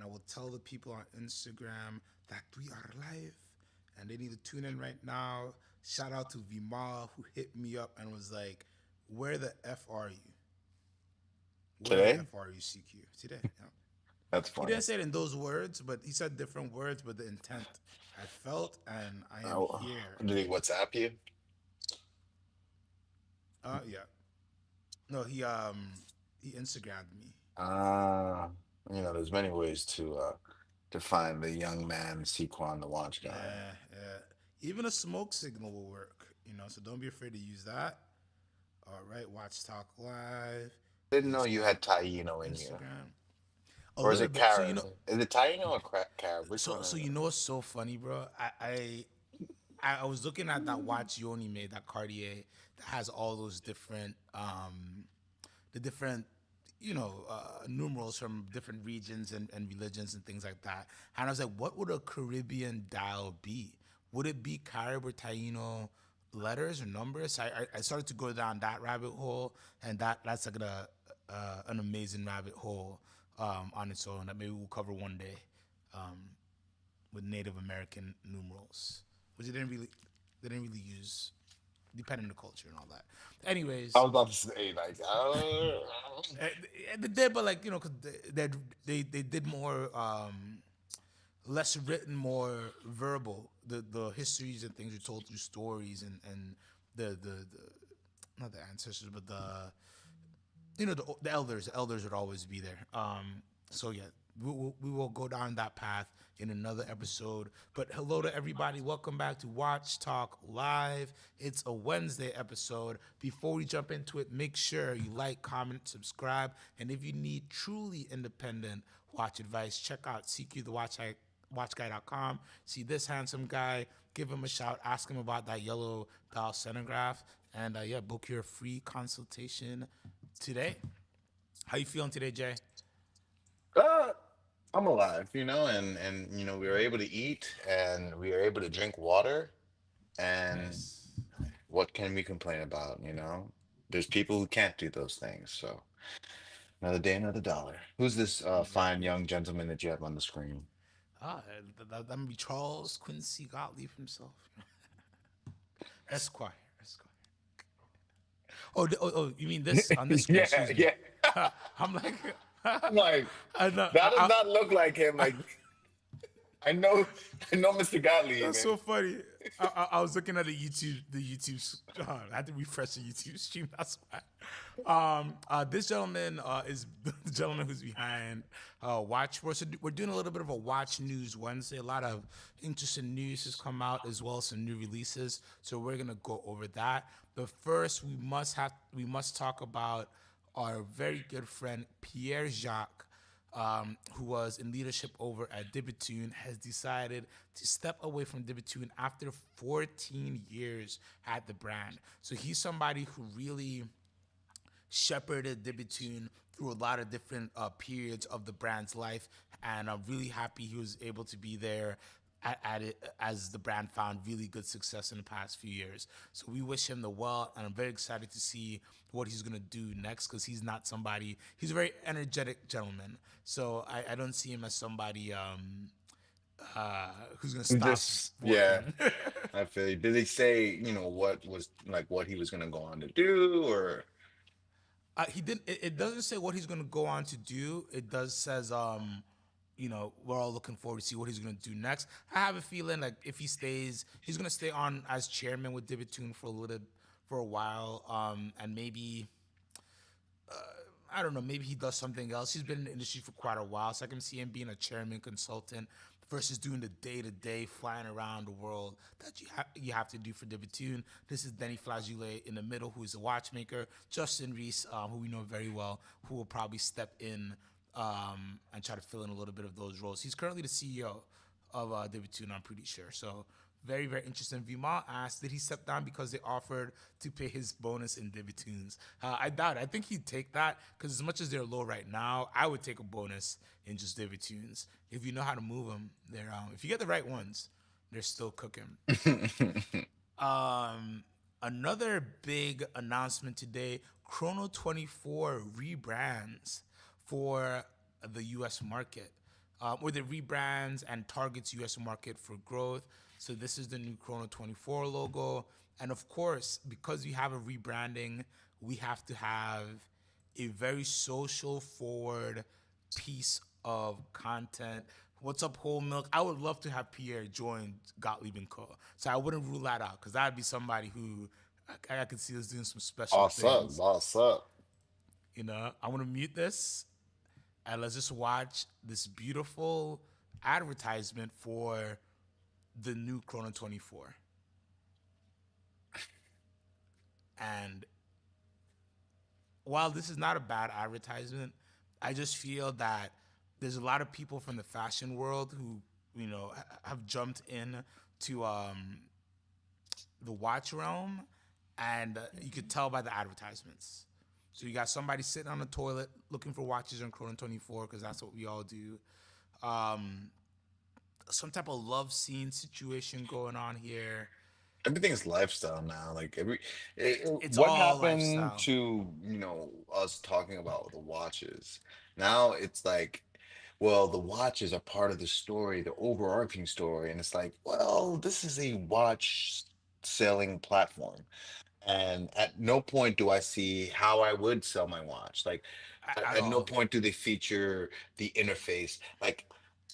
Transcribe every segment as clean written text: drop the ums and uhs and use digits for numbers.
will tell the people on Instagram that we are live and they need to tune in right now. Shout out to Vimal who hit me up and was like, "Where the f are you? Where the Today? f are you, CQ today?" Yeah. That's He funny. didn't say it in those words, but he said different words. But the intent I felt, and I am Oh, here. did he WhatsApp you? Yeah. No, he Instagrammed me. Ah, there's many ways to find the young man Sequan the Watch Guy. Even a smoke signal will work, so don't be afraid to use that. All right, Watch Talk Live. Didn't know He's you on had Taino in you. Instagram. A Or is little it bit. Carib? Is it Taino or Carib? Which one So is you know what's so funny, bro? I was looking at that watch Yoni made, that Cartier, that has all those different the different numerals from different regions and religions and things like that. And I was like, what would a Caribbean dial be? Would it be Carib or Taino letters or numbers? I started to go down that rabbit hole, and that's like an amazing rabbit hole on its own that maybe we'll cover one day with Native American numerals, which they didn't really use depending on the culture and all that. I Anyways, was about to say, like, uh, they did, but like because they did more less written, more verbal. The histories and things are told through stories and the not the ancestors, but the elders. The elders would always be there. So yeah, we will go down that path in another episode. But hello to everybody. Welcome back to Watch Talk Live. It's a Wednesday episode. Before we jump into it, make sure you like, comment, subscribe, and if you need truly independent watch advice, check out CQ the watchguy.com. See this handsome guy, give him a shout, ask him about that yellow dial centergraph, and yeah, book your free consultation today. How you feeling today, Jay? uh, I'm alive, we were able to eat and we were able to drink water. And Nice. what can we complain about, There's people who can't do those things. So another day, another dollar. Who's this fine Exactly. young gentleman that you have on the screen? That would be Charles Quincy Gottlieb himself, Esquire. Esquire. Oh, you mean this on this screen? Yeah, Excuse me. yeah. I'm like, I'm like, I know. that does not look like him. Like, I know, I know Mr. Gottlieb, That's man. so funny. I was looking at the YouTube. I had to refresh the YouTube stream. That's why. This gentleman is the gentleman who's behind Watch. We're doing a little bit of a Watch News Wednesday. A lot of interesting news has come out as well as some new releases. So we're gonna go over that. But first, we must talk about our very good friend Pierre Jacques, who was in leadership over at Dibitoon, has decided to step away from Dibitoon after 14 years at the brand. So he's somebody who really shepherded Dibitoon through a lot of different periods of the brand's life, and I'm really happy he was able to be there at it as the brand found really good success in the past few years. So we wish him the well, and I'm very excited to see what he's gonna do next because he's not somebody. He's a very energetic gentleman, so I don't see him as somebody who's gonna stop Just, yeah, working. I feel you. Did they say, what was like what he was gonna go on to do, or He didn't. It doesn't say what he's gonna go on to do. It does says we're all looking forward to see what he's gonna do next. I have a feeling like if he stays, he's gonna stay on as chairman with Dibitoon for a while. And maybe I don't know, maybe he does something else. He's been in the industry for quite a while, so I can see him being a chairman consultant versus doing the day to day flying around the world that you have to do for Dibitoon. This is Denny Flagile in the middle, who is a watchmaker. Justin Reese, who we know very well, who will probably step in and try to fill in a little bit of those roles. He's currently the CEO of Dibitoon, I'm pretty sure. So very, very interesting. Vima asked, did he step down because they offered to pay his bonus in Dibitoons? I doubt it. I think he'd take that because as much as they're low right now, I would take a bonus in just Dibitoons. If you know how to move them, they're if you get the right ones, they're still cooking. Another big announcement today, Chrono 24 rebrands for the US market. or the rebrands and targets U.S. market for growth. So this is the new Chrono 24 logo, and of course, because we have a rebranding, we have to have a very social forward piece of content. What's up, Whole Milk? I would love to have Pierre join Gottlieb and Co. So I wouldn't rule that out because that'd be somebody who I could see us doing some special Boss up, things. boss up. I want to mute this and let's just watch this beautiful advertisement for the new Chrono 24. And while this is not a bad advertisement, I just feel that there's a lot of people from the fashion world who, have jumped in to the watch realm, and you could tell by the advertisements. So you got somebody sitting on the toilet looking for watches on Chrono 24 because that's what we all do. Um, some type of love scene situation going on here. Everything's lifestyle now. Like It's what all happened lifestyle. to, us talking about the watches? Now it's like, well, the watches are part of the story, the overarching story, and it's like, well, this is a watch selling platform. And at no point do I see how I would sell my watch. Like, At at no all. point do they feature the interface. Like,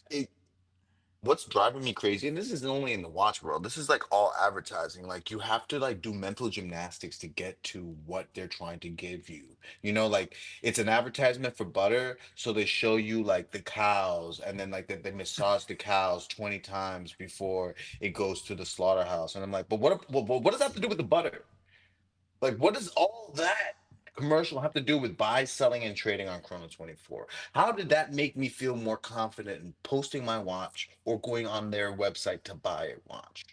it, what's driving me crazy, and this isn't only in the watch world, this is like all advertising. Like, you have to like do mental gymnastics to get to what they're trying to give you. Like it's an advertisement for butter, so they show you like the cows, and then like they massage the cows 20 times before it goes to the slaughterhouse. And I'm like, but what does that have to do with the butter? Like, what does all that commercial have to do with buy, selling, and trading on Chrono 24? How did that make me feel more confident in posting my watch or going on their website to buy a watch?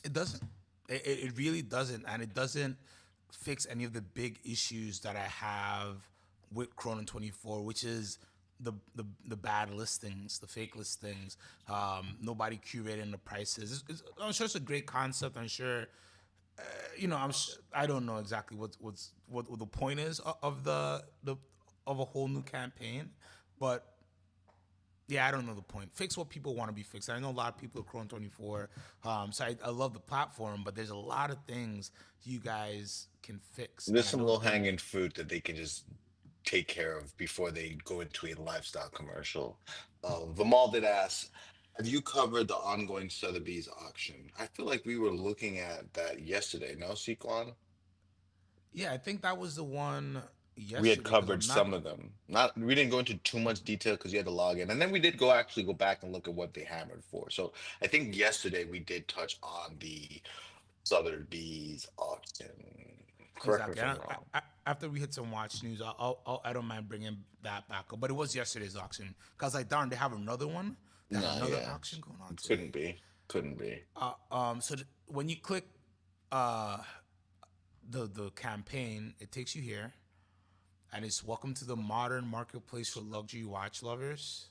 It doesn't. It really doesn't, and it doesn't fix any of the big issues that I have with Chrono 24, which is the bad listings, the fake listings, nobody curating the prices. I'm sure it's a great concept. I'm sure, I don't know exactly what the point is of the of a whole new campaign, but yeah, I don't know the point. Fix what people want to be fixed. I know a lot of people are Chrome 24. So I love the platform, but there's a lot of things you guys can fix. And There's I some don't low think hanging fruit that they can just take care of before they go into a lifestyle commercial. Vimal did ask, have you covered the ongoing Sotheby's auction? I feel like we were looking at that yesterday, no, Sequan? yeah, I think that was the one We had yesterday because covered I'm not some of them. Not we didn't go into too much detail because you had to log in. And then we did go actually go back and look at what they hammered for. So I think yesterday we did touch on the Sotheby's auction. Correct me exactly. if I'm wrong. After we hit some watch news, I don't mind bringing that back up. But it was yesterday's auction because like darn, they have another one. They have No, another yeah. auction going on Couldn't today. be. Couldn't be. When you click uh, the campaign, it takes you here, and it's welcome to the modern marketplace for luxury watch lovers.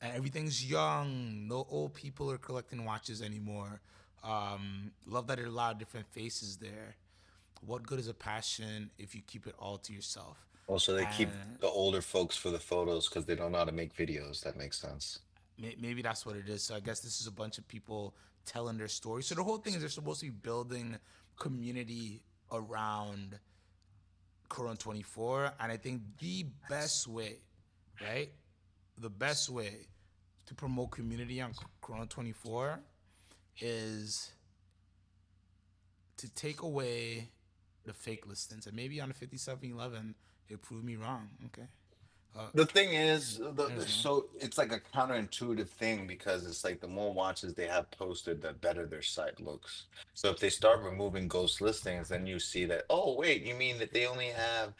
And everything's young. No old people are collecting watches anymore. Love that there are a lot of different faces there. What good is a passion if you keep it all to yourself? Also, they keep And the older folks for the photos because they don't know how to make videos. That makes sense. maybe that's what it is. So I guess this is a bunch of people telling their story. So the whole thing is they're supposed to be building community around Corona 24. And I think the best way, right? The best way to promote community on Corona 24 is to take away the fake listings. And maybe on the 5711, it proved me wrong. Okay. The thing is, There's one. so it's like a counterintuitive thing because it's like the more watches they have posted, the better their site looks. So if they start removing ghost listings, then you see that, oh, wait, you mean that they only have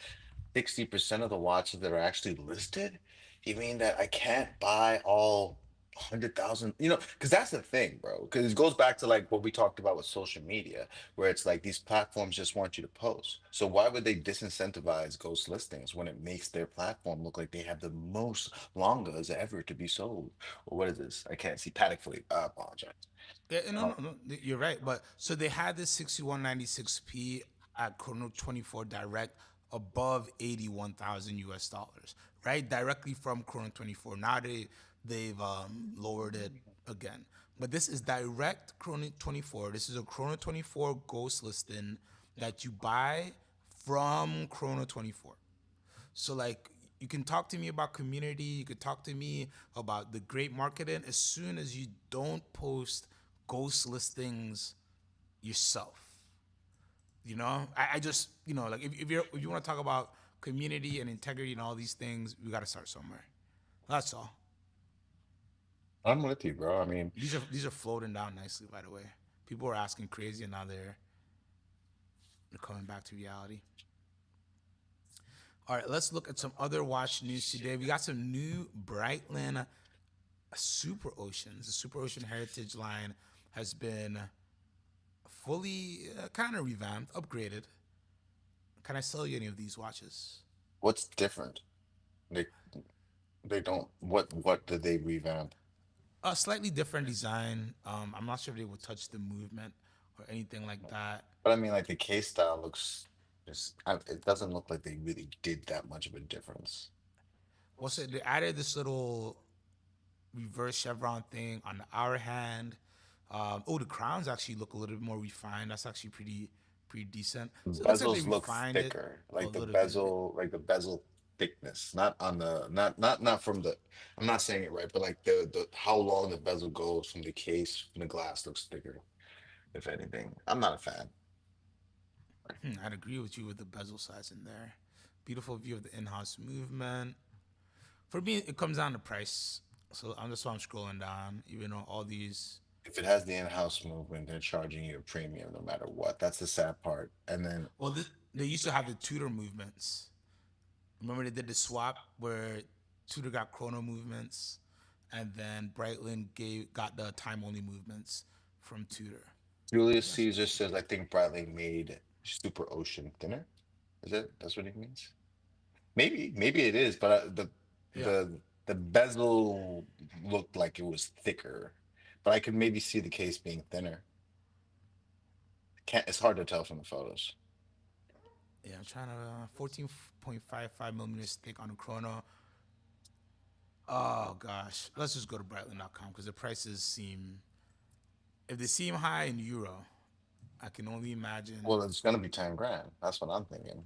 60% of the watches that are actually listed? You mean that I can't buy all 100,000? Because that's the thing, bro. Because it goes back to like what we talked about with social media, where it's like these platforms just want you to post. So why would they disincentivize ghost listings when it makes their platform look like they have the most longas ever to be sold? Or what is this? I can't see. Patek Philippe. I apologize. Yeah, no, Uh, no, no. You're right. But so they had this 6196p at Chrono 24 Direct above 81,000 US dollars. right? Directly from Chrono 24. Now they've lowered it again. But this is direct Chrono 24. This is a Chrono 24 ghost listing that you buy from Chrono 24. So like you can talk to me about community, you could talk to me about the great marketing as soon as you don't post ghost listings yourself. You know, I just like if you want to talk about community and integrity and all these things, we got to start somewhere. That's all. I'm with you, bro. I mean, These are floating down nicely, by the way. People were asking crazy, and now they're coming back to reality. All right, let's look at some other watch news today. We got some new Breitling Super Oceans. The Super Ocean Heritage line has been fully kind of revamped, upgraded. Can I sell you any of these watches? what's different? They they don't. What did they revamp? A slightly different design. I'm not sure if they would touch the movement or anything like that. But I mean, like the case style looks just. It doesn't look like they really did that much of a difference. What's it? They added this little reverse chevron thing on the hour hand. Oh, the crowns actually look a little bit more refined. That's actually pretty decent. So it looks like they Bezels look refined it thicker, a like little bit. the bezel thickness, not on the not from the. I'm not saying it right, but like the how long the bezel goes from the case from the glass looks thicker. If anything, I'm not a fan. I'd agree with you with the bezel size in there. Beautiful view of the in-house movement. For me, it comes down to price. So that's why I'm scrolling down. Even though all these, If it has the in-house movement, they're charging you a premium no matter what. That's the sad part. And then well, they used to have the Tudor movements. Remember they did the swap where Tudor got chrono movements, and then Breitling got the time only movements from Tudor. Julius Caesar says, I think Bradley made Super Ocean thinner. Is it? That's what he means? Maybe it is, but Yeah. the bezel looked like it was thicker, but I could maybe see the case being thinner. Can't. It's hard to tell from the photos. Yeah, I'm trying to 14.55 millimeters thick on the chrono. Oh gosh, let's just go to Breitling.com because the prices seem, if they seem high in euro, I can only imagine. Well, it's gonna be 10 grand. That's what I'm thinking.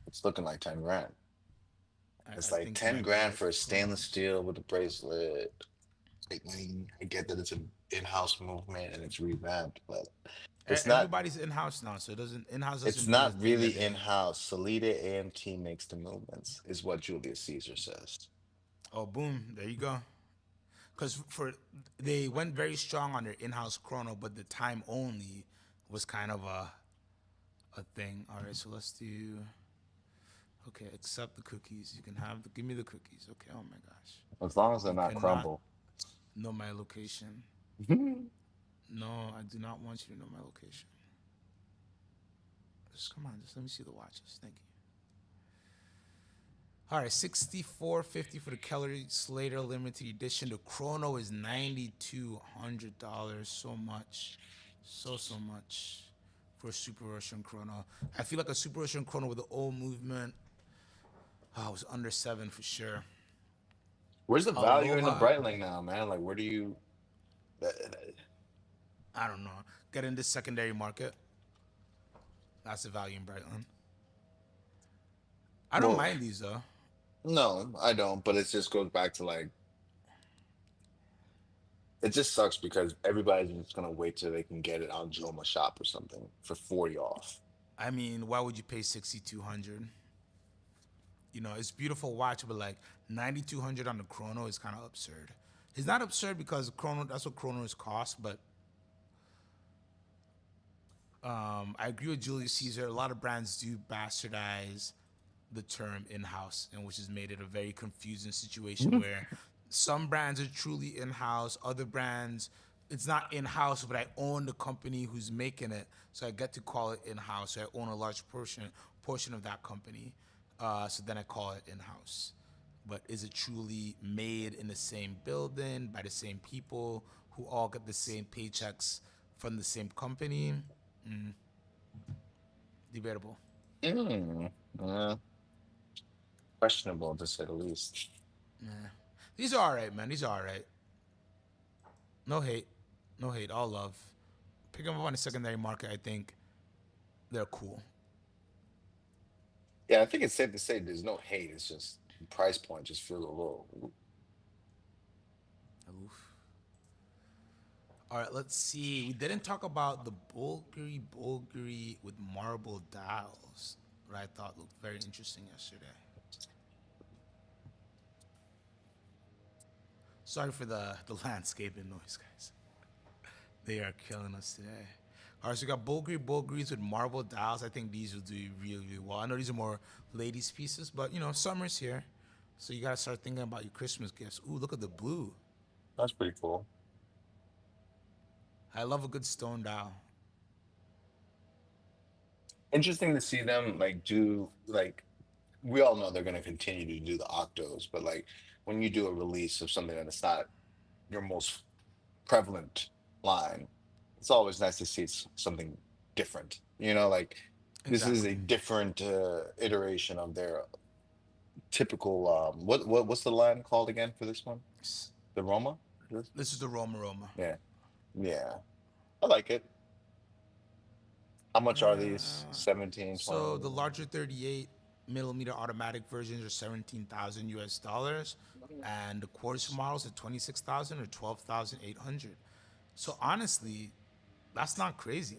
It's looking like 10 grand. I It's like think it 10 might be grand high for for a stainless chronos. steel with a bracelet. I get that it's an in-house movement and it's revamped, but it's not. Everybody's in house now, so it doesn't in house It's doesn't mean the not thing that really they. in-house. Salida AMT makes the movements, is what Julius Caesar says. Oh, boom! There you go. Because for they went very strong on their in-house chrono, but the time only was kind of a thing. All right, so let's do. Okay, accept the cookies. You can have give me the cookies. Okay. Oh my gosh. As long as they're You not cannot crumble. know my location. No, I do not want you to know my location. Just come on, just let me see the watches. Thank you. All right, 64.50 for the Kelly Slater limited edition. The chrono is $9,200. So much, so much for a Super Russian chrono. I feel like a Super Russian chrono with the old movement. Oh, it was under seven for sure. Where's the value in the Aloha. Breitling now, man? Like, where do you? I don't know. Get in this secondary market. That's the value in Brightland. I don't Well, mind these though. no, I don't. But it just goes back to like, it just sucks because everybody's just gonna wait till they can get it on Joma Shop or something for 40 off. I mean, why would you pay 6,200? It's beautiful watch, but like 9,200 on the chrono is kind of absurd. It's not absurd because chrono that's what chronos cost, but I agree with Julius Caesar. A lot of brands do bastardize the term in-house, and which has made it a very confusing situation where some brands are truly in-house, other brands it's not in-house, but I own the company who's making it, so I get to call it in-house. So I own a large portion of that company, so then I call it in-house. But is it truly made in the same building by the same people who all get the same paychecks from the same company? Debatable. Mm, uh, Questionable to say the least. Yeah. These are all right, man. These are all right. No hate. No hate. All love. Pick them up on the secondary market. I think they're cool. Yeah, I think it's safe to say there's no hate. It's just the price point just feels a little. Oof. All right, let's see. We didn't talk about the Bulgari with marble dials, what I thought looked very interesting yesterday. Sorry for the landscaping noise, guys. They are killing us today. All right, so we got Bulgaris with marble dials. I think these will do really, really well. I know these are more ladies' pieces, but you know, summer's here. So you gotta start thinking about your Christmas gifts. Ooh, look at the blue. That's pretty cool. I love a good stone dial. Interesting to see them like do like we all know they're going to continue to do the octos, but like when you do a release of something that is not your most prevalent line, it's always nice to see something different. You know, like this is a Exactly. different iteration of their typical. What's the line called again for this one? S- The Roma. Yes. This is the Roma Roma. Yeah, yeah, I like it. How much are these? Uh, 17, so 20. the larger 38 millimeter automatic versions are 17,000 US dollars, and the quarters models are 26,000 or 12,800. So honestly, that's not crazy.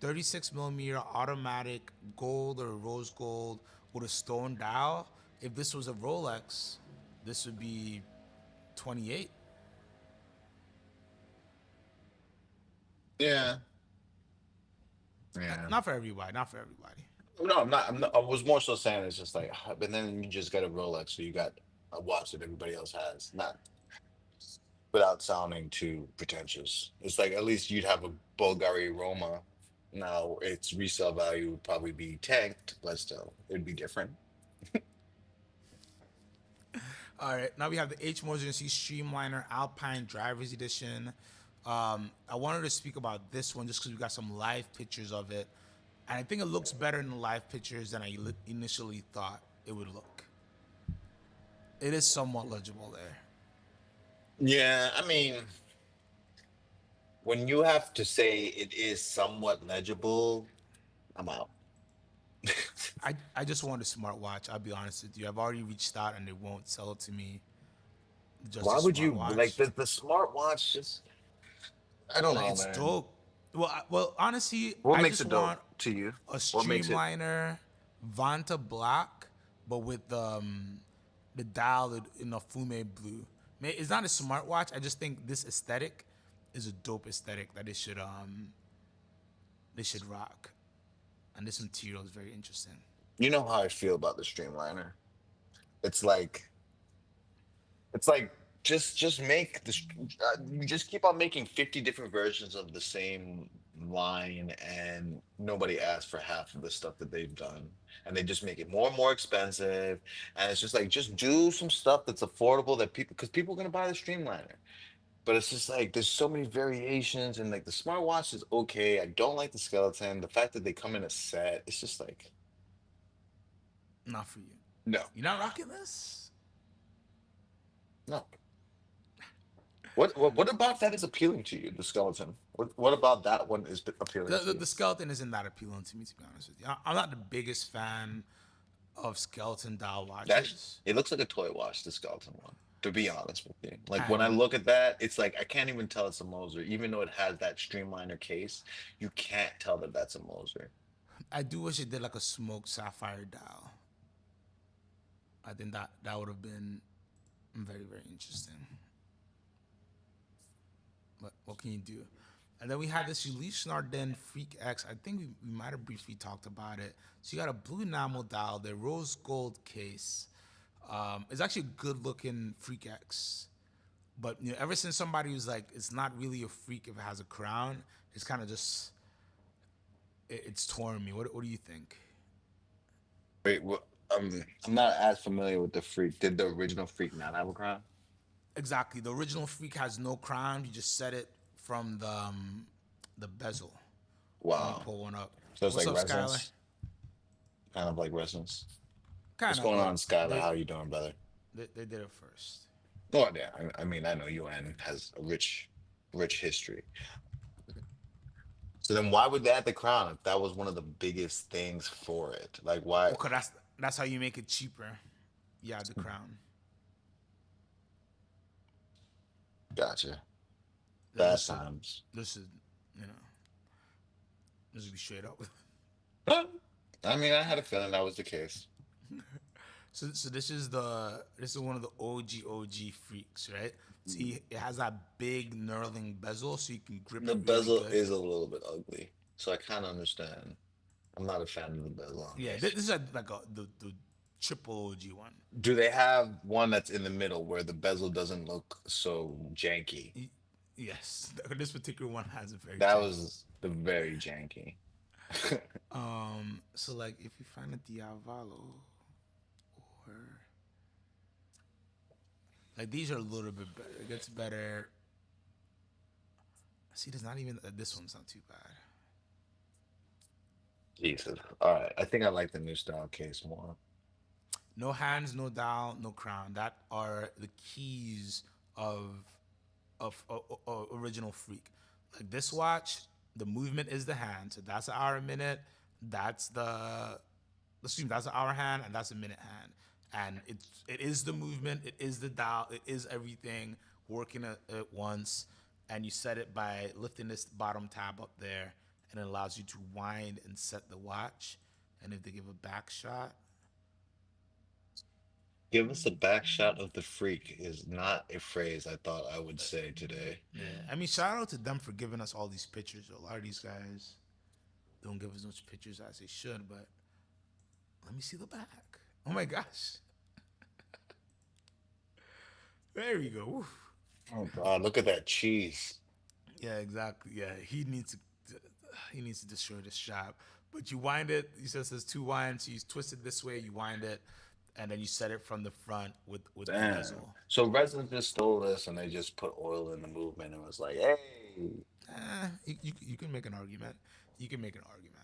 36 millimeter automatic gold or rose gold with a stone dial. If this was a Rolex, this would be 28. Yeah, yeah. Not for everybody. Not for everybody. No, I'm not. I'm not. I was more so saying it's just like, but then you just got a Rolex, so you got a watch that everybody else has. Not without sounding too pretentious. It's like at least you'd have a Bulgari Roma. Now its resale value would probably be tanked, but still, it'd be different. All right, now we have the H Motorcy Streamliner Alpine Drivers Edition. I wanted to speak about this one just because we got some live pictures of it, and I think it looks better in the live pictures than I initially thought it would look. It is somewhat legible there. Yeah, I mean, when you have to say it is somewhat legible, I'm out. I just want a smartwatch. I'll be honest with you. I've already reached out and they won't sell it to me. Just a Why would you like smartwatch. the smartwatch? Just I don't Like know, it's man. dope. Well, honestly, What I makes just it dope want to you? a What makes it? streamliner Vanta Black, but with the dial in a fume blue. It's not a smartwatch. I just think this aesthetic is a dope aesthetic that they should rock, and this material is very interesting. You know how I feel about the Streamliner. It's like it's like just make this. You just keep on making 50 different versions of the same line, and nobody asks for half of the stuff that they've done, and they just make it more and more expensive. And it's just like just do some stuff that's affordable that people because people are gonna buy the Streamliner. But it's just like there's so many variations, and like the smartwatch is okay. I don't like the skeleton. The fact that they come in a set, it's just like Not for you. no, You're not rocking this. no. What about that is appealing to you? The skeleton. What about that one is appealing to The you? skeleton isn't that appealing to me, to be honest with you. I'm not the biggest fan of skeleton dial That watches, it looks like a toy watch, the skeleton one. To be honest with you, like when I and look at that, it's like I can't even tell it's a Moser, even though it has that streamliner case. You can't tell that that's a Moser. I do wish it did like a smoked sapphire dial. I think that would have been very, very interesting. But what can you do? And then we had this Elise Nardin Freak X. I think we might have briefly talked about it. So you got a blue enamel dial, the rose gold case. It's actually a good looking Freak X. But you know, ever since somebody was like, it's not really a freak if it has a crown, it's kind of just it's torn me. What do you think? Wait, what? I'm not as familiar with the Freak. Did the original Freak not have a crown? Exactly. The original Freak has no crown. You just set it from the bezel. Let me Wow. pull one up. So it's What's like up, Skylar? resonance, kind of like resonance. What's Kind of, going but on, Skylar? they, How you doing, brother? they did it first. Oh yeah, I mean, I know UN has a rich history. So then, why would they add the crown if that was one of the biggest things for it? Like, why? Okay, that's how you make it cheaper. Yeah, the crown. Gotcha. Fast This is times. this is you know this is be straight up. I mean, I had a feeling that was the case. So this is one of the OG freaks, right? See, it has that big knurling bezel, so you can grip The it really bezel good. is a little bit ugly, so I kind of understand. I'm not a fan of the bezel on Yeah, these. this is like the triple OG one. Do they have one that's in the middle where the bezel doesn't look so janky? Yes, this particular one has a very That janky. was the very janky. So like if you find a Diavolo or like these are a little bit better. It gets better. See, there's not even this one's not too bad. Jesus. All right. I think I like the new style case more. No hands, no dial, no crown. That are the keys of original freak. Like this watch, the movement is the hand. So that's an hour a minute. That's the assume that's an hour hand and that's a minute hand. And it is the movement, it is the dial, it is everything working at once. And you set it by lifting this bottom tab up there, and it allows you to wind and set the watch. And if they give a back shot, Give us a back shot of the freak is not a phrase I thought I would say today. yeah. I mean, shout out to them for giving us all these pictures. A lot of these guys don't give us as much pictures as they should, but let me see the back. Oh my gosh. There we go. Oof. Oh God, look at that cheese. Yeah, exactly. Yeah, he needs to destroy this shop. But you wind it. He says there's two winds. You twist it this way. You wind it, and then you set it from the front with the Damn. bezel. So Resin just stole this and they just put oil in the movement and was like, hey, You can make an argument. You can make an argument.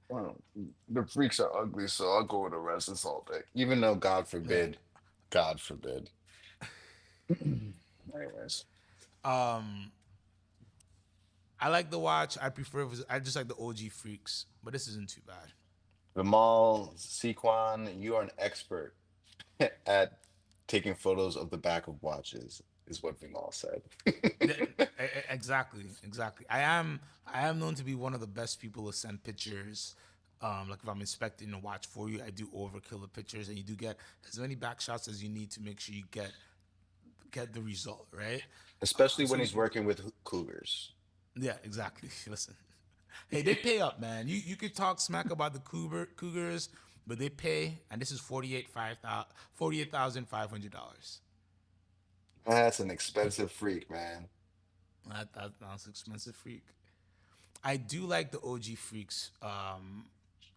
well, the freaks are ugly, so I'll go with the Resin all day. Even though Yeah. God forbid. Anyways. I like the watch. I prefer. I just like the OG freaks, but this isn't too bad. Vimal, Sequan, you are an expert at taking photos of the back of watches, is what Vimal said. Yeah, exactly, exactly. I am known to be one of the best people to send pictures. Like if I'm inspecting a watch for you, I do overkill the pictures, and you do get as many back shots as you need to make sure you get the result, right? Especially So when he's working with cougars. yeah, exactly. Listen, hey, they pay up, man. You could talk smack about the Cougars, but they pay, and this is $48,500. That's an expensive freak, man. That's expensive freak. I do like the OG freaks,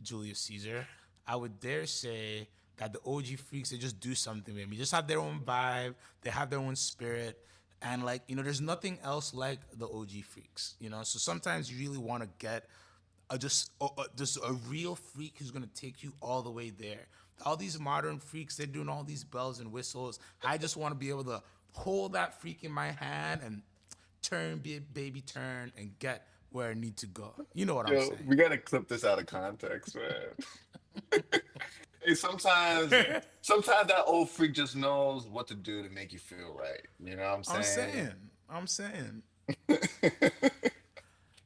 Julius Caesar. I would dare say that the OG freaks, they just do something with me. Just have their own vibe. They have their own spirit. And like, there's nothing else like the OG freaks, So sometimes you really want to get just a real freak who's gonna take you all the way there. All these modern freaks, they're doing all these bells and whistles. I just want to be able to hold that freak in my hand and turn, baby, turn, and get where I need to go. You know what I'm Yo, saying? we gotta clip this out of context, man. Hey, sometimes that old freak just knows what to do to make you feel right. You know what I'm I'm saying? saying. I'm saying.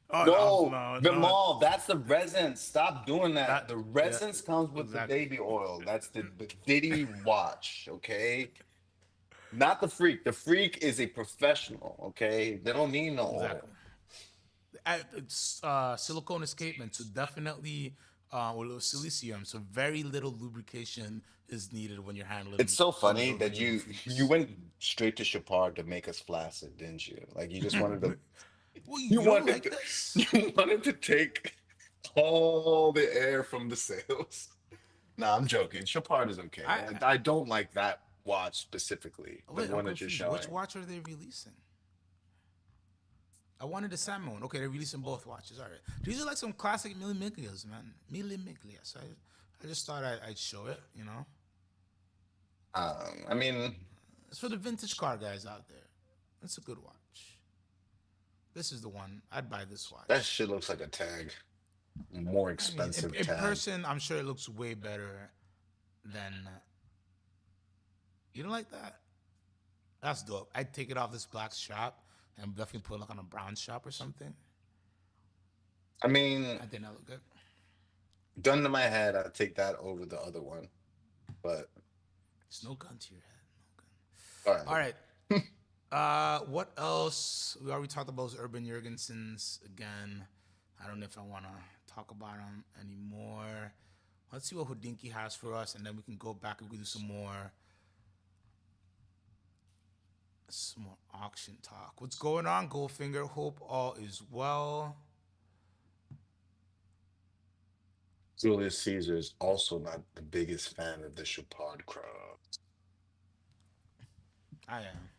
Oh no, No, no, the no. mall, that's the resin. Stop doing that. That The yeah, resins comes with the exactly, baby oil. That's the Diddy watch, okay? Not the freak. The freak is a professional, okay? They don't need no oil. exactly. It's silicone escapement, so definitely with silicium, so very little lubrication is needed when you're It's handling so one of funny the that original you freaks. went straight to Chapard to make us flaccid, didn't you? Like you just wanted to Well, you you don't wanted like to this? you wanted to take all the air from the sails. Nah, I'm joking. Chopard is okay. I, I don't like that watch specifically, the wait, I'm one that you're confused. Which showing. watch are they releasing? I wanted the salmon one. Okay, they're releasing both watches. All right, these are like some classic Mille Miglias, man. Mille Miglias. I just thought I'd show it. I mean, It's for the vintage car guys out there. It's a good watch. This is the one. I'd buy this that watch. shit looks like a tag, more I mean, expensive in tag. person, I'm sure it looks way better than. You don't like that? That's dope. I'd take it off this black strap and definitely put it like on a brown strap or something. I mean, I think that look good. gun to my head, I'd take that over the other one. But There's no gun to your head. No gun. all All right. right. What else? We already talked about those Urban Jurgensens again. I don't know if I want to talk about them anymore. Let's see what Houdinki has for us, and then we can go back and we can do some more auction talk. What's going on, Goldfinger? Hope all is well. Julius Caesar is also not the biggest fan of the Chopard crowd. I am.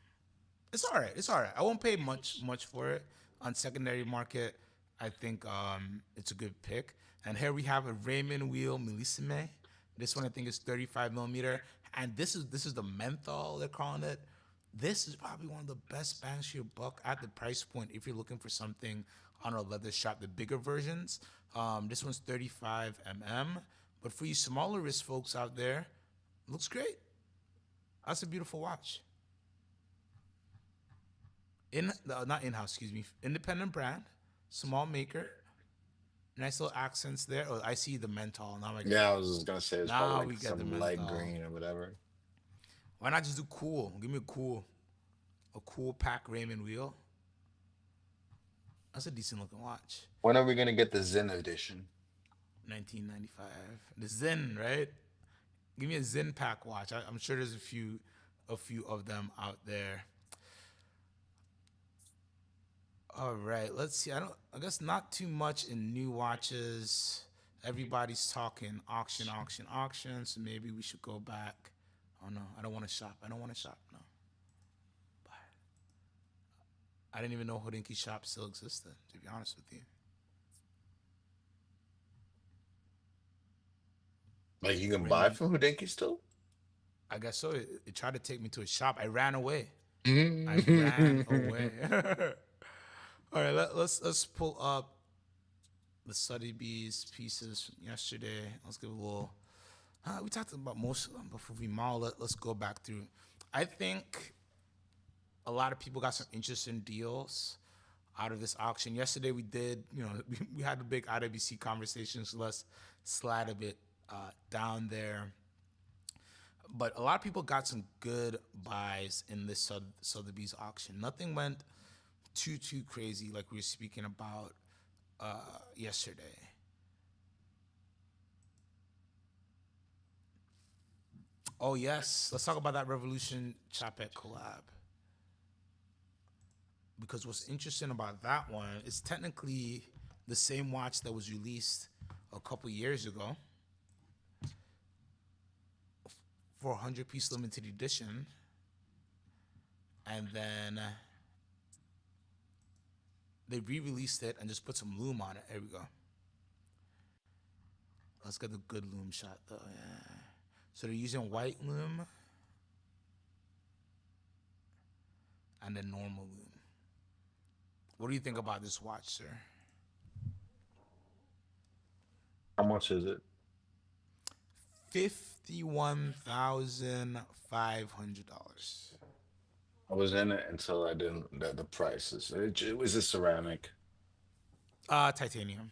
It's all right. It's all right. I won't pay much for it on secondary market. I think it's a good pick. And here we have a Raymond Wheel Millissime. This one I think is 35 millimeter, and this is the menthol they're calling it. This is probably one of the best bangs for your buck at the price point if you're looking for something on a leather strap, the bigger versions. This one's 35 mm, but for you smaller wrist folks out there, looks great. That's a beautiful watch. Not in house, excuse me, independent brand, small maker, nice little accents there. Oh, I see the menthol now. I get Yeah, I was just gonna say it's probably now like we get the some light menthol. green or whatever. Why not just do cool? Give me a cool pack Raymond wheel. That's a decent looking watch. When are we gonna get the Zen edition? 1995. The Zen, right? Give me a Zen pack watch. I'm sure there's a few of them out there. All right, let's see. I guess not too much in new watches. Everybody's talking auction, auction, auction. So maybe we should go back. Oh no, I don't want to shop. I don't want to shop. No, I didn't even know Hodinkee shop still existed. To be honest with you, Like you can buy Raymond. from Hodinkee still? I guess so. It tried to take me to a shop. I ran away. I ran away. Mm. All right, let's pull up the Sotheby's pieces from yesterday. Let's give a little. We talked about most of them, but for Vimal, let's go back through. I think a lot of people got some interesting deals out of this auction. Yesterday we did, we had a big IWC conversation, so let's slide a bit down there. But a lot of people got some good buys in this Sotheby's auction. Nothing went too crazy like we were speaking about yesterday. Oh yes, let's talk about that Revolution Chapek collab. Because what's interesting about that one is technically the same watch that was released a couple years ago for a 100-piece limited edition, and then they re-released it and just put some loom on it. There we go. Let's get the good loom shot though. Yeah. So they're using white loom and then normal loom. What do you think about this watch, sir? How much is it? $51,500. I was in it until I didn't. The prices. It was a ceramic. Titanium.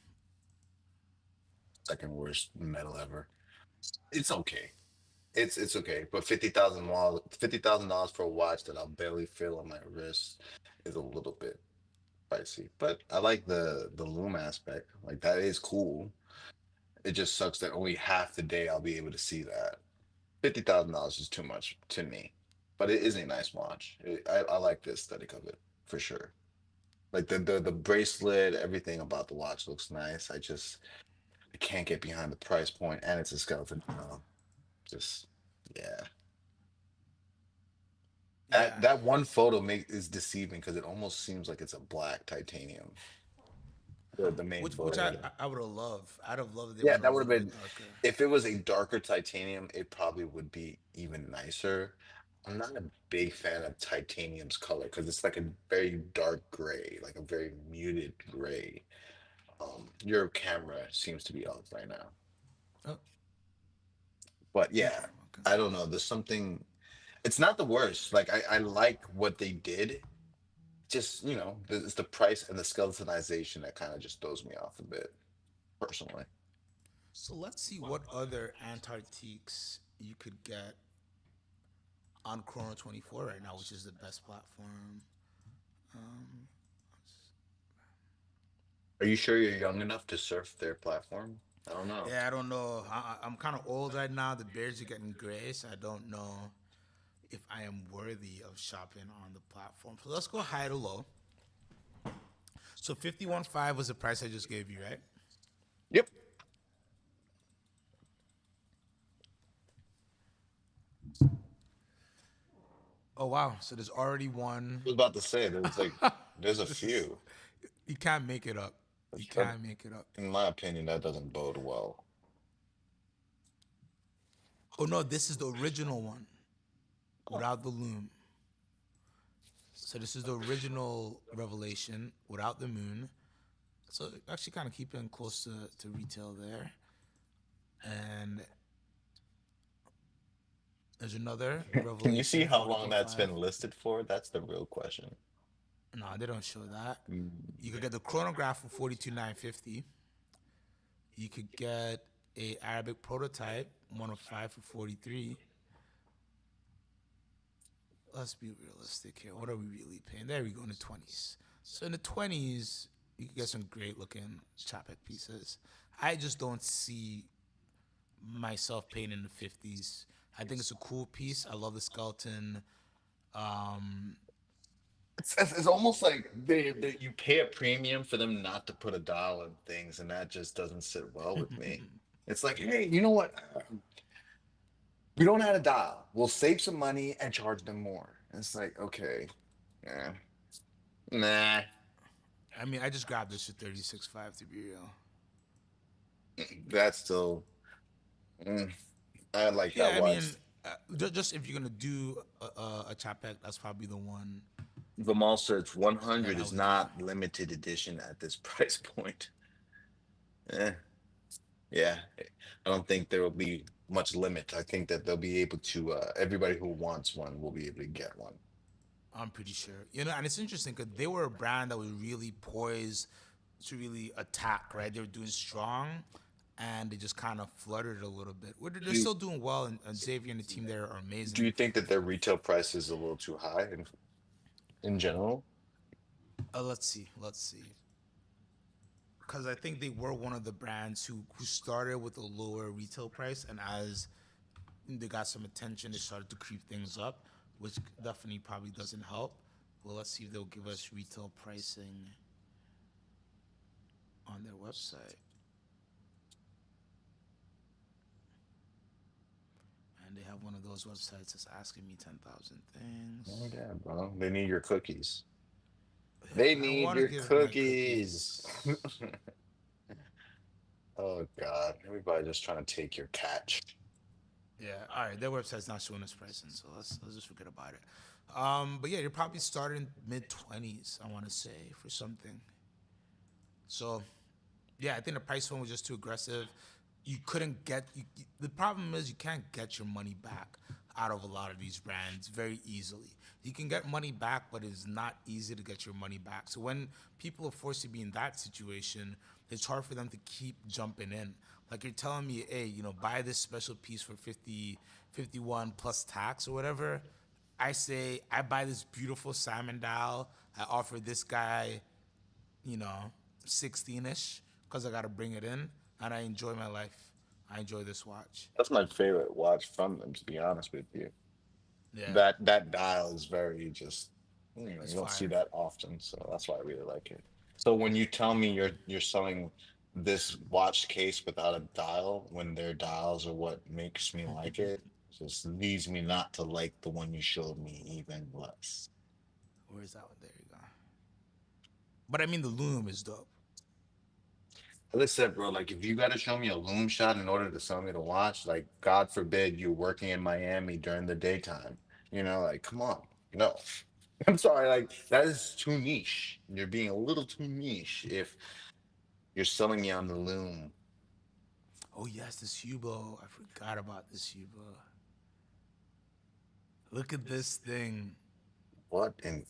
Second worst metal ever. It's okay. It's okay. But $50,000 for a watch that I'll barely feel on my wrist is a little bit pricey. But I like the loom aspect. Like that is cool. It just sucks that only half the day I'll be able to see that. $50,000 is too much to me. But it is a nice watch. I like the aesthetic of it for sure. Like the bracelet, everything about the watch looks nice. I can't get behind the price point, and it's a skeleton. Just yeah. That Yeah. that one photo is deceiving because it almost seems like it's a black titanium. the main Which blade. I would have loved. I'd have loved if they Yeah, went a that would little have bit been darker. if it was a darker titanium, it probably would be even nicer. I'm not a big fan of titanium's color because it's like a very dark gray, like a very muted gray. Your camera seems to be off right now. Oh, But okay, yeah, okay. I don't know. There's something, it's not the worst. Like I like what they did. Just, it's the price and the skeletonization that kind of just throws me off a bit, personally. So let's see what other Antarctiques you could get on Chrono 24 right now, which is the best platform. Um, Are you sure you're young enough to surf their platform? I don't know. yeah, I don't know. I'm kind of old right now. The bears are getting gray, so I don't know if I am worthy of shopping on the platform. So let's go high to low. So 51.5 was the price I just gave you, right? Yep. Oh wow! So there's already one. I was about to say there's a This is few. you can't make it up. You That, can't make it up. in my opinion, that doesn't bode well. Oh no, this is the original one Oh, without the loom. So this is the original Revelation without the moon. So actually kind of keeping close to retail there. And there's another can you see Revelation how long that's 40.5. been listed for? That's the real question. No, they don't show that. Mm. You could get the chronograph for 42,950. You could get a Arabic prototype 105 for 43. Let's be realistic here. What are we really paying? There we go in the 20s. So in the 20s, you could get some great looking Chapek pieces. I just don't see myself paying in the 50s. I think it's a cool piece. I love the skeleton. Um, It's almost like you pay a premium for them not to put a dial in things, and that just doesn't sit well with me. It's like, hey, you know what? We don't add a dial. We'll save some money and charge them more. And it's like, okay, yeah, nah, I mean, I just grabbed this for 36.5 to be real. that's still. Mm, I like Yeah, that I watch. mean, just if you're gonna do a Chapek, that's probably the one Vimal Search that 100 I is would do. not limited edition at this price point. Eh, yeah, I don't think there will be much limit. I think that they'll be able to. Everybody who wants one will be able to get one. I'm pretty sure. You know, and it's interesting because they were a brand that was really poised to really attack, right? They were doing strong and they just kind of fluttered a little bit. They're Do you, still doing well, and Xavier and the team there are do amazing. you think that their retail price is a little too high in general? Let's see. Let's see. Because I think they were one of the brands who started with a lower retail price, and as they got some attention, they started to creep things up, which definitely probably doesn't help. Well, let's see if they'll give us retail pricing on their website. And they have one of those websites that's asking me 10,000 Oh things. yeah, bro. They need your cookies. Yeah, They I don't need want to your give my cookies. cookies. Oh God, everybody just trying to take your catch. Yeah, all right. Their website's not showing us pricing, so let's just forget about it. But yeah, you're probably starting mid 20s. I want to say for something. So yeah, I think the price point was just too aggressive. You couldn't get the problem is you can't get your money back out of a lot of these brands very easily. You can get money back, but it's not easy to get your money back. So when people are forced to be in that situation, it's hard for them to keep jumping in. Like you're telling me, hey, buy this special piece for 50, 51 plus tax or whatever. I say I buy this beautiful Simon dial. I offer this guy you know, 16ish because I got to bring it in and I enjoy my life. I enjoy this watch. That's my favorite watch from them, to be honest with you. Yeah, That dial is very just it's you don't see fire. that often, so that's why I really like it. So when you tell me you're selling this watch case without a dial, when their dials are what makes me like it, just leads me not to like the one you showed me even less. Where's that one? There you go. But I mean, the loom is dope. Listen, bro, like if you gotta show me a loom shot in order to sell me to watch, like God forbid you're working in Miami during the daytime. Like come on. No. I'm sorry, like that is too niche. You're being a little too niche if you're selling me on the loom. Oh yes, this Hubo. I forgot about this Hubo. Look at this thing. What? And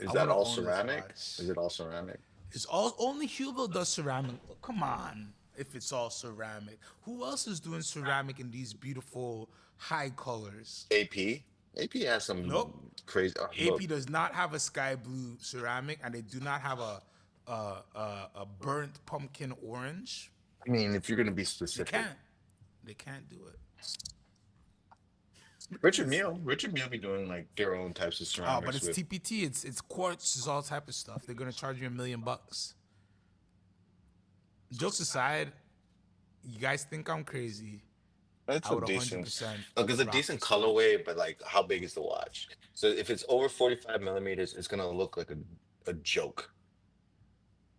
is I that want to all own this ceramic? watch. Is it all ceramic? It's all only Hubo does ceramic. Come on, if it's all ceramic, who else is doing ceramic in these beautiful high colors? AP? AP has Nope. some crazy. AP Look, does not have a sky blue ceramic, and they do not have a burnt pumpkin orange. I mean, if you're gonna be They specific, can't. They can't do it. Look at Richard this. Mille, Richard Mille be doing like their own types of Oh, but ceramics it's with. TPT. It's quartz. It's all type of stuff. They're gonna charge you $1 million. Jokes aside, you guys think I'm crazy. It's I a would decent, 100% look, it's a rock decent this watch. colorway, but like, how big is the watch? So if it's over 45 millimeters, it's gonna look like a joke.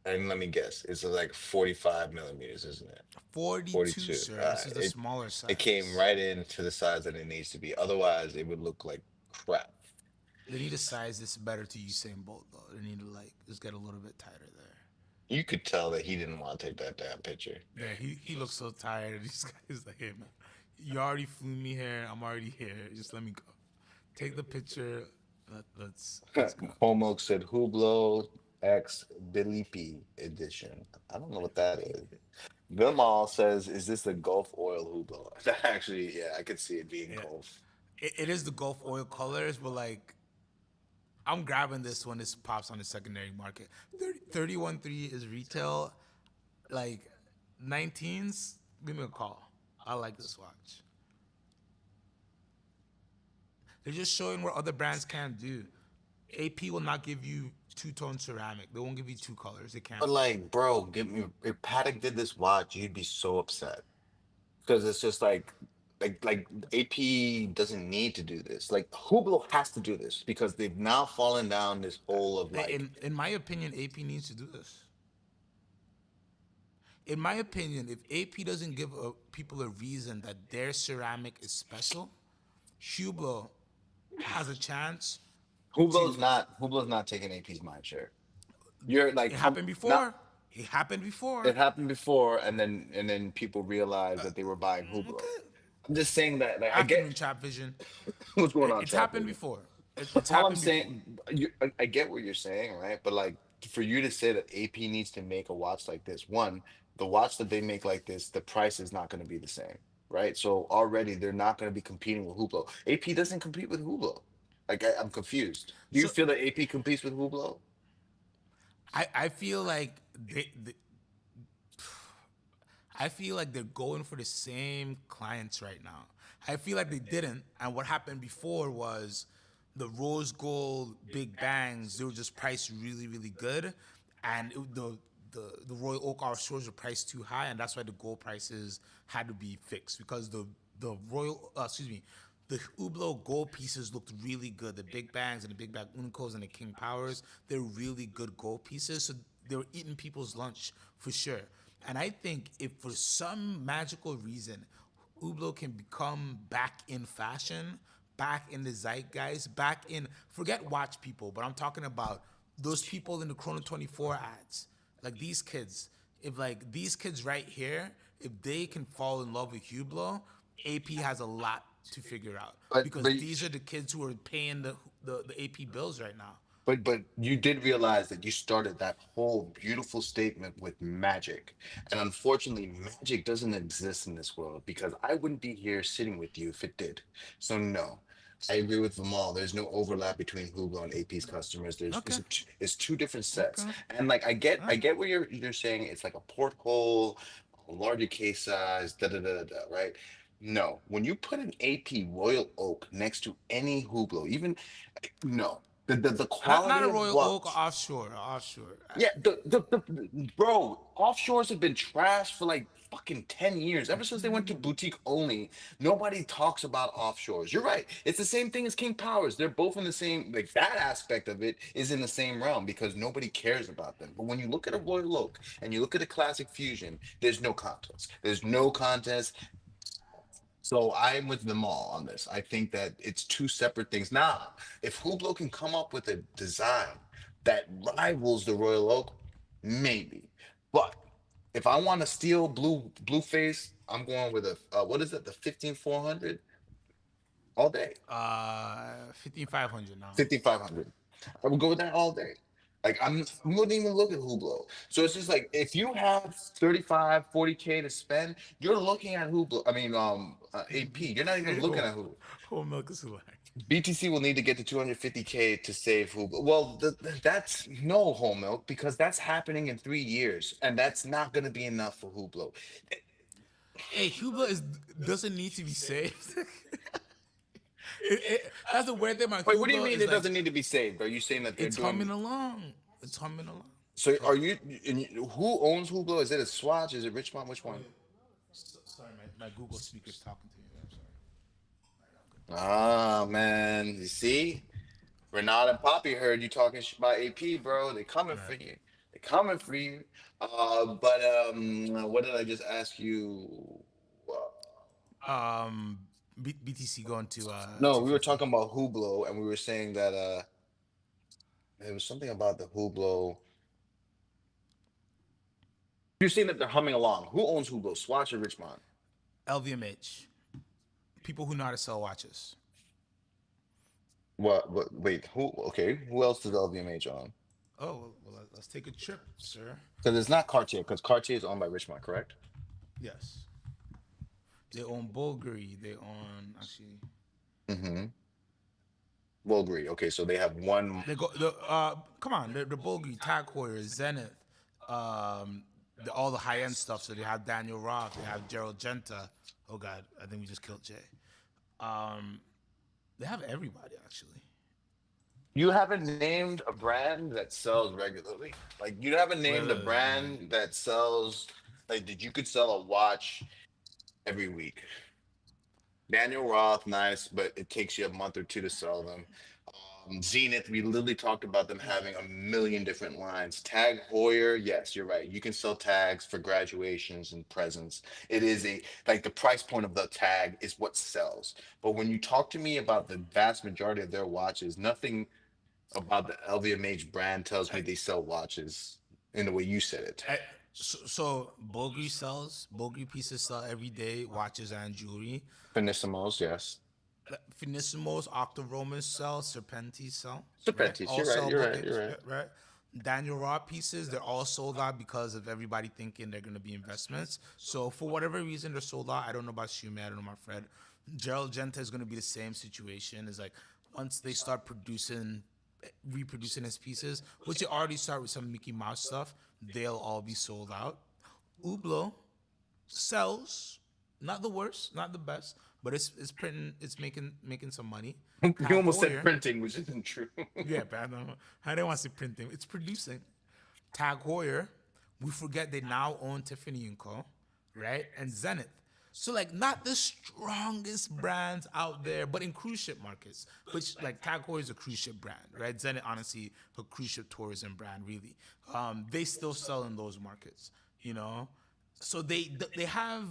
And let me guess, it's like 45 millimeters, isn't it? 42, 42. sir. This is the It smaller it came size. right into the size that it needs to be. Otherwise, it would look like crap. They need to size this better to Usain Bolt though. They need to like just get a little bit tighter there. You could tell that he didn't want to take that damn picture. There, he looks so tired. These guys like, hey man, you already flew me here. I'm already here. Just let me go. Take the picture. Let's go. Homo said Hublot X Bilipi edition. I don't know what that is. Vilmal says, "Is this the Gulf Oil Hublot?" That actually, yeah, I could see it being Yeah, Gulf. it is the Gulf oil colors, but like I'm grabbing this when this pops on the secondary market. 31.3 is retail. Like 19s, give me a call. I like this watch. They're just showing what other brands can't do. AP will not give you two-tone ceramic. They won't give you two colors. They can't. But like, bro, give me if Patek did this watch, you'd be so upset because it's just like AP doesn't need to do this. Like Hublot has to do this because they've now fallen down this hole of like. In my opinion, AP needs to do this. In my opinion, if AP doesn't give people a reason that their ceramic is special, Hublot has a chance to. Hublot's not taking AP's mind share. You're like It come happened not before. It happened it before. happened before, and then people realized that they were buying Hublot. Okay. I'm just saying that like I get Afternoon Trap Vision. what's going on, It's happened Chapman. before. It's All I'm happened before. saying, I get what you're saying, right? But like for you to say that AP needs to make a watch like this, one, the watch that they make like this, the price is not going to be the same, right? So already they're not going to be competing with Hublot. AP doesn't compete with Hublot. Like I'm confused. Do you So feel that AP competes with Hublot? I feel like I feel like they're going for the same clients right now. I feel like they didn't, and what happened before was the rose gold big bangs. They were just priced really, really good, and the Royal Oak offshores were priced too high, and that's why the gold prices had to be fixed because the Royal excuse me. The Hublot gold pieces looked really good. The big bangs and the big bang unicos and the king powers, they're really good gold pieces. So they were eating people's lunch for sure. And I think if for some magical reason Hublot can become back in fashion, back in the zeitgeist, back in forget watch people, but I'm talking about those people in the Chrono 24 ads, like these kids. If like these kids right here, if they can fall in love with Hublot, AP has a lot to figure out But because but these are the kids who are paying the AP bills right now. but you did realize that you started that whole beautiful statement with magic. And unfortunately, magic doesn't exist in this world because I wouldn't be here sitting with you if it did. So no. I agree with them all. There's no overlap between Hublot and AP's customers. Okay, It's two different sets. okay, And like all I right. get what you're saying. It's like a porthole, a larger case size, da da da da, da, right? No, when you put an AP Royal Oak next to any Hublot, even no. The Not quality a of Royal Oak, watch. offshore, offshore. Yeah, bro, offshores have been trash for like fucking 10 years. Ever since they went to boutique only, nobody talks about offshores. You're right. It's the same thing as King Powers. They're both in the same, like that aspect of it is in the same realm because nobody cares about them. But when you look at a Royal Oak and you look at a Classic Fusion, there's no contest. There's no contest. So I'm with them all on this. I think that it's two separate things. Now, if Hublot can come up with a design that rivals the Royal Oak, maybe. But if I want to steal blue face, I'm going with a what is it? The 15400 all day. 15,500 now. 5500. I would go with that all day. Like I wouldn't even look at Hublot. So it's just like if you have 35, 40K to spend, you're looking at Hublot. I mean, AP. You're not even looking at Hublot. Whole milk is like. BTC will need to get to 250K to save Hublot. Well, that's no whole milk because that's happening in 3 years, and that's not going to be enough for Hublot. Hey, Hublot doesn't need to be saved. That's the weird thing about Wait, what do you Hublot mean is it like doesn't need to be saved? Are you saying that they're it's doing? humming along. It's humming along. So are you? Who owns Hublot? Is it a Swatch? Is it Richmond? Which one? Sorry, my Google speaker's talking to me. I'm sorry. Ah, man. You see? Renata and Poppy heard you talking about AP, bro. They coming for you. They coming for you. But what did I just ask you? BTC going to No, we were 250. talking about Hublot, and we were saying that there was something about the Hublot. You're saying that they're humming along. Who owns Hublot? Swatch or Richmond? LVMH. People who know how to sell watches. What? What? Wait. Who? Okay. Who else does LVMH own? Oh, well, let's take a trip, sir. Because it's not Cartier. Because Cartier is owned by Richmond, correct? Yes. They own Bulgari. They own actually. Mm-hmm. Bulgari. Okay, so they have one. They go come on, the Bulgari, Tag Heuer, Zenith, all the high end stuff. So they have Daniel Roth, they have Gerald Genta. Oh God, I think we just killed Jay. They have everybody actually. You haven't named a brand that sells regularly. Like you haven't named a brand that sells like that you could sell a watch every week. Daniel Roth, nice, but it takes you a month or two to sell them. Zenith, we literally talked about them having a million different lines. Tag Heuer, yes, you're right. You can sell tags for graduations and presents. It is a like the price point of the tag is what sells. But when you talk to me about the vast majority of their watches, nothing about the LVMH brand tells me they sell watches in the way you said it. So Bulgari pieces sell every day, watches and jewelry. Finissimos, yes. Finissimos, Octoromas sell, Serpentis sell. Right? Serpentis, All you're right, sell you're both right, you're right. right? Daniel Roth pieces, they're all sold out because of everybody thinking they're going to be investments. So for whatever reason, they're sold out. I don't know about Shume, I don't know about Fred. Gerald Genta is going to be the same situation. It's like once they start reproducing his pieces, which they already start with some Mickey Mouse stuff, they'll all be sold out. Hublot sells, not the worst, not the best, but it's printing, it's making some money. You almost said Heuer, printing, which isn't true. yeah, but I didn't want to say printing. It's producing. Tag Heuer, we forget they now own Tiffany & Co., right? And Zenith. So like not the strongest brands out there, but in cruise ship markets, which like Tag Heuer is a cruise ship brand, right? Zenith honestly a cruise ship tourism brand, really. They still sell in those markets, you know. So they have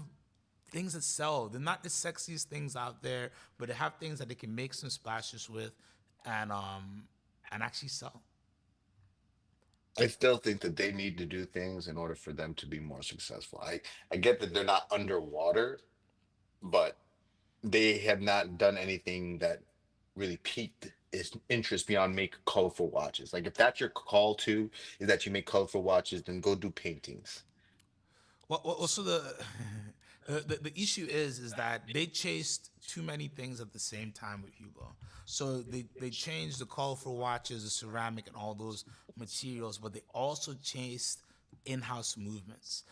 things that sell. They're not the sexiest things out there, but they have things that they can make some splashes with, and actually sell. I still think that they need to do things in order for them to be more successful. I get that they're not underwater, but they have not done anything that really piqued his interest beyond make colorful watches. Like if that's your call to is that you make colorful watches, then go do paintings. Well, also the issue is that they chased too many things at the same time with Hublot. So they changed the colorful watches, the ceramic, and all those materials, but they also chased in-house movements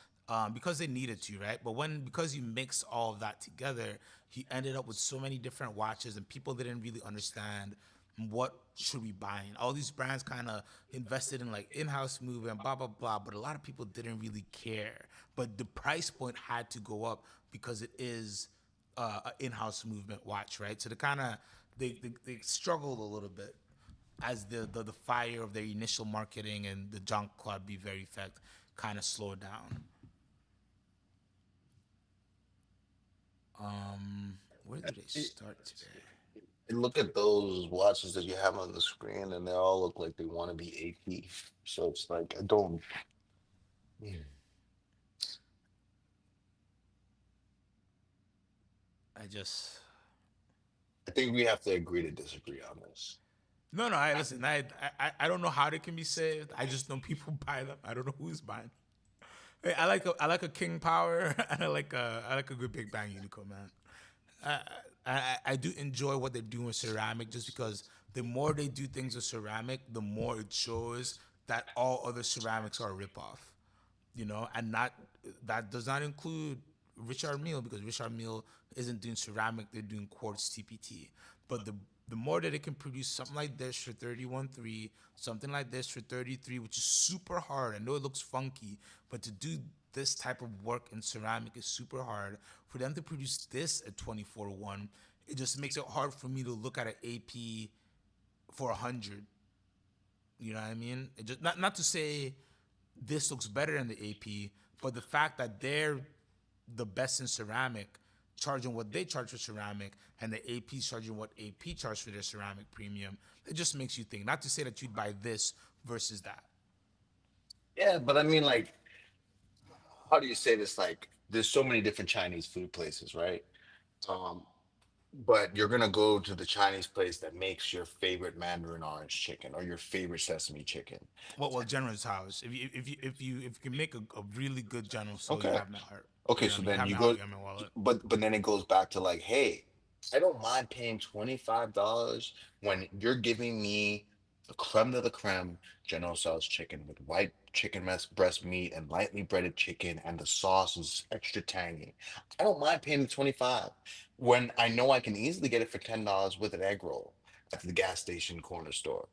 because they needed to, right? But because you mix all of that together, he ended up with so many different watches, and people didn't really understand what should we buy in? All these brands kind of invested in like in-house movement, blah blah blah, but a lot of people didn't really care. But the price point had to go up because it is an in-house movement watch, right? So they struggled a little bit as the fire of their initial marketing and the Jean Claude Biver effect kind of slowed down. Where did they start today? And look at those watches that you have on the screen, and they all look like they want to be AP. So it's like I don't. Yeah. I just I think we have to agree to disagree on this. no. I listen. I don't know how they can be saved. I just know people buy them. I don't know who's buying them. Hey, I like a King Power and I like a good Big Bang Unico, man. I do enjoy what they're doing with ceramic just because the more they do things with ceramic, the more it shows that all other ceramics are a ripoff, and not that does not include Richard Mille because Richard Mille isn't doing ceramic; they're doing quartz TPT. But the more that it can produce something like this for 31.3, something like this for 33, which is super hard. I know it looks funky, but to do this type of work in ceramic is super hard. For them to produce this at 24:1, it just makes it hard for me to look at an AP for 100. You know what I mean? It just not to say this looks better than the AP, but the fact that they're the best in ceramic, charging what they charge for ceramic, and the AP charging what AP charge for their ceramic premium, it just makes you think. Not to say that you'd buy this versus that. Yeah, but I mean, like, how do you say this? Like, there's so many different Chinese food places, right? Um, but you're gonna go to the Chinese place that makes your favorite Mandarin orange chicken or your favorite sesame chicken. Well, General Tso's. If you can make a really good General Tso, you Okay. have my heart. Okay, You know what I so mean? You then have you my heart, go, you have my wallet. but then it goes back to like, hey, I don't mind paying $25 when you're giving me the creme de la creme General Tso's chicken with white chicken breast meat and lightly breaded chicken, and the sauce is extra tangy. I don't mind paying the 25 when I know I can easily get it for $10 with an egg roll at the gas station corner store.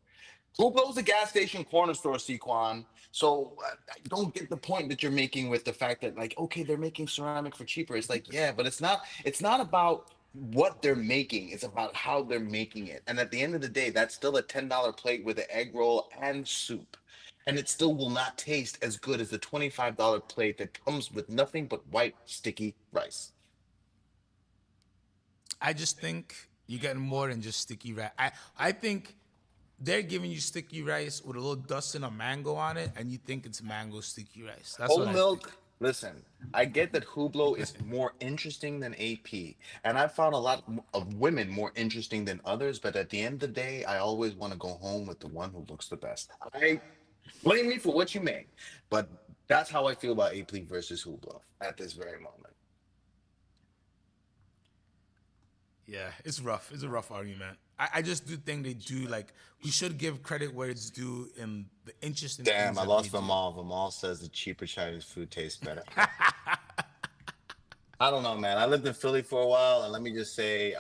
Who blows the gas station corner store, Sequan? So I don't get the point that you're making with the fact that like, okay, they're making ceramic for cheaper. It's like, yeah, but it's not. It's not about what they're making. It's about how they're making it. And at the end of the day, that's still a $10 plate with an egg roll and soup. And it still will not taste as good as the $25 plate that comes with nothing but white sticky rice. I just think you're getting more than just sticky rice. I think they're giving you sticky rice with a little dusting of mango on it, and you think it's mango sticky rice. That's Whole what I think. milk. Listen, I get that Hublot is more interesting than AP, and I found a lot of women more interesting than others. But at the end of the day, I always want to go home with the one who looks the best. I blame me for what you may, but that's how I feel about AP versus Hublot at this very moment. Yeah, it's rough. It's a rough argument. I just do think they do like we should give credit where it's due in the interesting Damn, things I that they lost do. Vimal. Vimal says the cheaper Chinese food tastes better. I don't know, man. I lived in Philly for a while, and let me just say,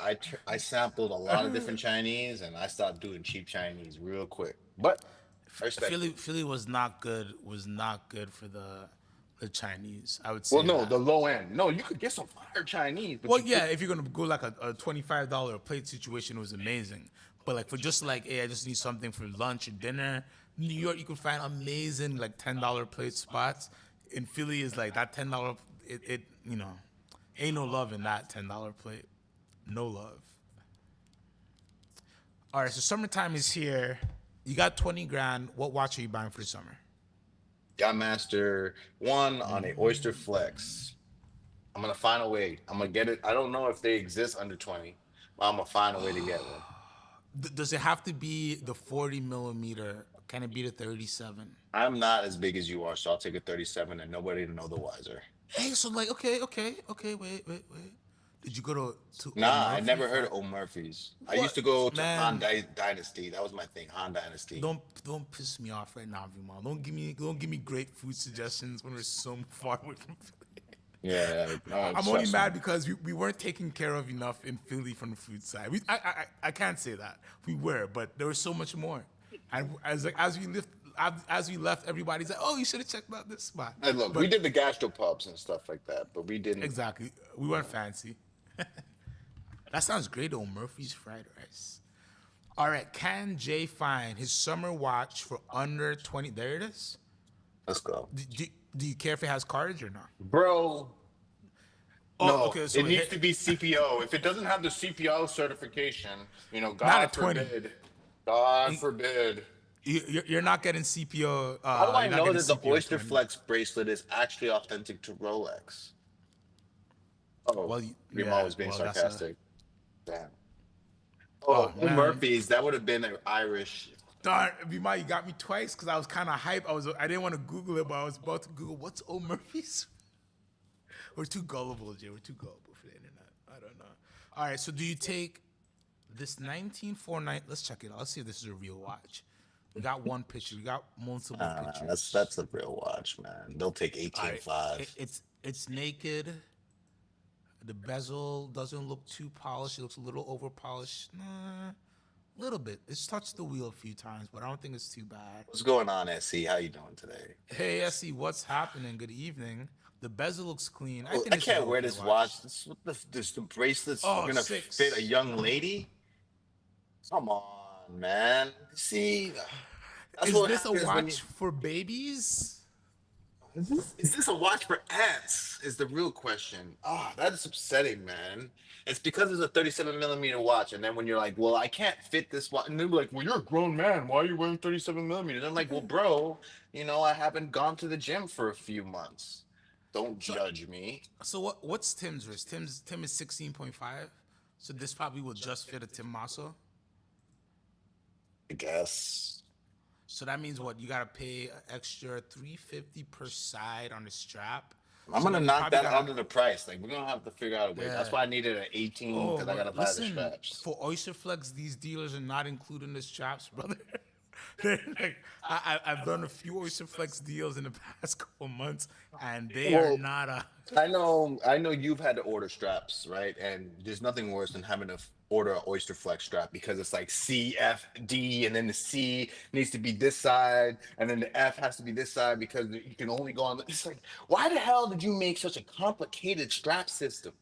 I sampled a lot of different Chinese, and I stopped doing cheap Chinese real quick. But I respect it. Philly was not good. Was not good for the Chinese. I would Well, say no, that. the low end. No, you could get some fire Chinese, but Well, you could. yeah, if you're gonna go like a $25 plate situation, it was amazing. But like for just like, hey, I just need something for lunch or dinner. New York, you can find amazing like $10 plate spots. In Philly, is like that $10. It ain't no love in that $10 plate. No love. All right, so summertime is here. You got 20 grand. What watch are you buying for the summer? Got Master One on a Oyster Flex. I'm gonna find a way. I'm gonna get it. I don't know if they exist under 20, but I'm gonna find a way to get one. Does it have to be the 40 millimeter? Can it be the 37? I'm not as big as you are, so I'll take a 37 and nobody to know the wiser. Hey, so like, okay. Wait. Did you go to Nah, I O'Murphy never heard for of O'Murphy's. I used what? to go to Han Man, Dynasty. That was my thing, Han Dynasty. don't piss me off right now, Vimal. Don't give me great food suggestions when we're so far away from Philly. Yeah, I'm only trust me. mad because we weren't taken care of enough in Philly from the food side. I can't say that we were, but there was so much more. And as we left, everybody's like, "Oh, you should have checked out this spot." And look, we But did the gastropubs and stuff like that, but we didn't. exactly, we weren't fancy. That sounds great, though. Murphy's fried rice. All right, can Jay find his summer watch for under 20? There it is. Let's go, Do, do, do you care if it has cards or not? bro. Oh, No, okay. So it needs to be CPO. If it doesn't have the CPO certification, not God at 20. forbid, God forbid. You're not getting CPO. How do I You're not know getting that the CPO at Oyster 20. Flex bracelet is actually authentic to Rolex? Oh, Well, Remo yeah. was being Well, that's a. sarcastic. Damn. Oh Oh, man, Murphy's. That would have been an Irish. darn, Bima, you got me twice because I was kind of hype. I didn't want to Google it, but I was about to Google what's O Murphy's. We're too gullible, Jay. We're too gullible for the internet. I don't know. All right. So do you take this 1949? Let's check it out. Let's see if this is a real watch. We got one picture. We got multiple pictures. That's a real watch, man. They'll take All right. 18.5. It's naked. The bezel doesn't look too polished. It looks a little over polished. Nah, a little bit. It's touched the wheel a few times, but I don't think it's too bad. What's going on, SC? How you doing today? Hey, Essie, what's happening? Good evening. The bezel looks clean. I Oh, think I this is an can't wear okay this watch. The bracelet's Oh, gonna six. fit a young lady. Come on, man. See, that's Is what this a happens when you. watch for babies? Is this a watch for ants? Is the real question. Ah, that is upsetting, man. It's because it's a 37 millimeter watch, and then when you're like, "Well, I can't fit this watch," and they're like, "Well, you're a grown man. Why are you wearing 37 millimeters?" I'm like, "Well, bro, I haven't gone to the gym for a few months. Don't So, judge me." so what's Tim's wrist? Tim is 16.5. So this probably will just fit a Tim Masso. I guess. So that means what? You gotta pay an extra 350 per side on the strap. I'm So gonna then you knock probably that gotta. under the price. Like we're gonna have to figure out a way. That's Yeah. why I needed an 18 Oh, because I gotta but buy the listen, straps. for Oyster Flex, these dealers are not including the straps, brother. They're like, I've done a few Oyster Flex deals in the past couple months, and they are Well, not a. I know you've had to order straps, right? And there's nothing worse than having to order an Oyster Flex strap because it's like CFD, and then the C needs to be this side, and then the F has to be this side because you can only go on. It's like, why the hell did you make such a complicated strap system?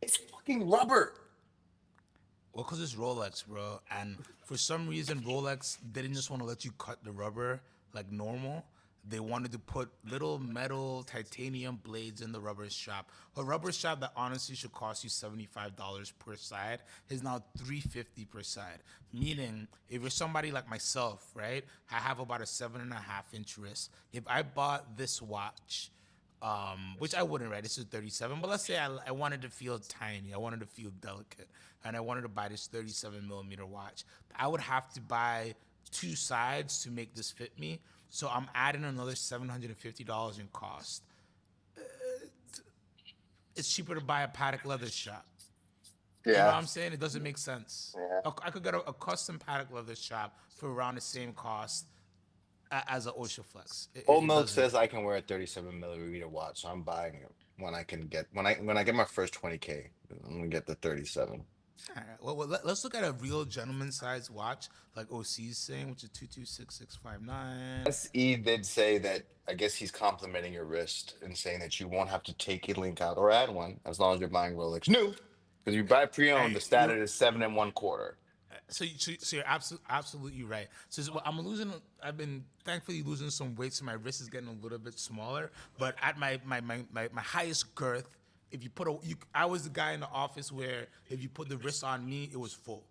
It's fucking rubber. Well, because it's Rolex, bro. And for some reason, Rolex didn't just want to let you cut the rubber like normal. They wanted to put little metal titanium blades in the rubber strap. A rubber strap that honestly should cost you $75 per side is now $350 per side. Meaning, if you're somebody like myself, right? I have about a 7.5 inch wrist. If I bought this watch, which I wouldn't, right? This is 37, but let's say I wanted to feel tiny, I wanted to feel delicate, and I wanted to buy this 37 millimeter watch. I would have to buy two sides to make this fit me. So I'm adding another $750 in cost. It's cheaper to buy a Patek leather strap. You know what I'm saying? It doesn't make sense. Yeah. I could get a custom Patek leather strap for around the same cost as an Oyster Flex. Old It Milk doesn't. says I can wear a 37 millimeter watch, so I'm buying it when I can get when I get my first 20K. I'm gonna get the 37. All right. Well, let's look at a real gentleman size watch, like OC's saying, which is 226659. SE did say that I guess he's complimenting your wrist and saying that you won't have to take a link out or add one as long as you're buying Rolex new. Because you buy pre-owned, the Hey, standard is 7 1/4. so you're absolutely right. I'm losing. I've been thankfully losing some weight, so my wrist is getting a little bit smaller. But at my highest girth, if you put I was the guy in the office where if you put the wrist on me, it was full,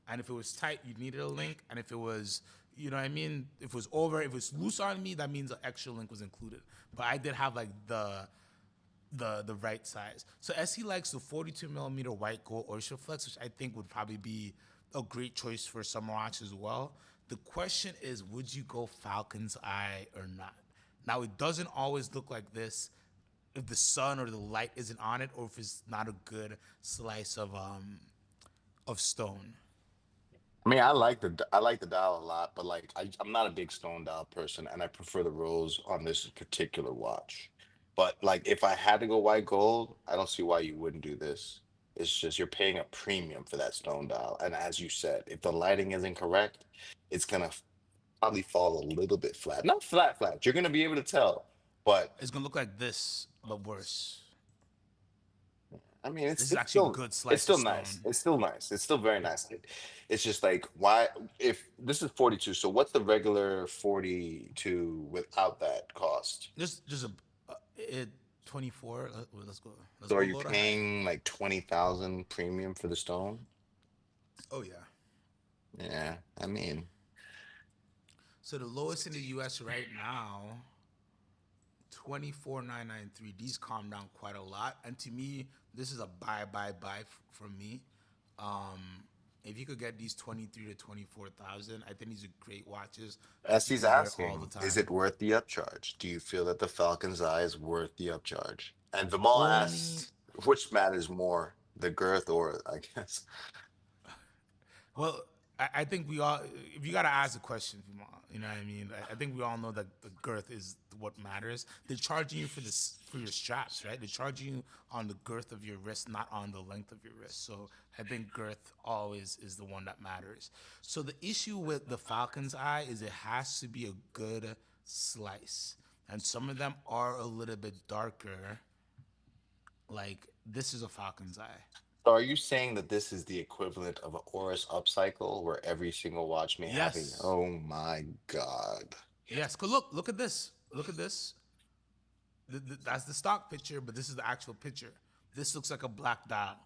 and if it was tight, you needed a link, and if it was, you know what I mean, if it was if it was loose on me, that means an extra link was included. But I did have like the right size. So SE likes the 42 millimeter white gold Oyster Flex, which I think would probably be a great choice for summer watch as well. The question is, would you go Falcon's Eye or not? Now it doesn't always look like this if the sun or the light isn't on it, or if it's not a good slice of stone. I mean, I like the dial a lot, but like I'm not a big stone dial person, and I prefer the rose on this particular watch. But like if I had to go white gold, I don't see why you wouldn't do this. It's just you're paying a premium for that stone dial. And as you said, if the lighting isn't correct, it's gonna probably fall a little bit flat. Not flat, flat. You're gonna be able to tell. But It's gonna look like this, but worse. I mean, This is actually a good it's slice of still nice. stone. It's still nice. It's still very nice. It's just like why if this is 42, so what's the regular 42 without that cost? Just a it 24. Let's go. Let's So are go you low to high. paying like 20,000 premium for the stone? Oh yeah. Yeah, I mean, So the lowest in the U.S. right now, 24,993. These calm down quite a lot, and to me, this is a buy from me. If you could get these 23 to 24,000, I think these are great watches that as you he's could wear all the asking, is time. it worth the upcharge? Do you feel that the Falcon's Eye is worth the upcharge? And Vimal Only asks, which matters more, the girth or I guess. Well, I think we all, if you got to ask the question, you know what I mean? I think we all know that the girth is what matters. They're charging you for this, for your straps, right? They're charging you on the girth of your wrist, not on the length of your wrist. So I think girth always is the one that matters. So the issue with the Falcon's Eye is it has to be a good slice. And some of them are a little bit darker. Like this is a Falcon's Eye. So are you saying that this is the equivalent of an Oris upcycle where every single watch may have a, Yes. oh my God. Yes. Cause look at this. Look at this. That's the stock picture, but this is the actual picture. This looks like a black dial,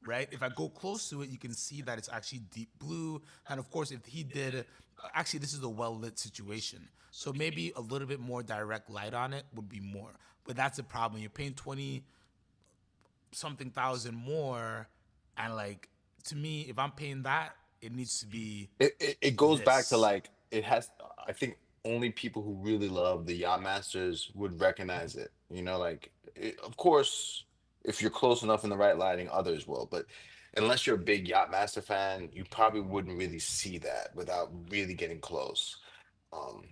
right? If I go close to it, you can see that it's actually deep blue. And of course, if he did, actually, this is a well lit situation. So maybe a little bit more direct light on it would be more. But that's the problem. You're paying 20 something thousand more. And like, to me, if I'm paying that, it needs to be It goes back to this. like it has. I think only people who really love the Yacht Masters would recognize it. You know, like of course, if you're close enough in the right lighting, others will. But unless you're a big Yacht Master fan, you probably wouldn't really see that without really getting close. Um,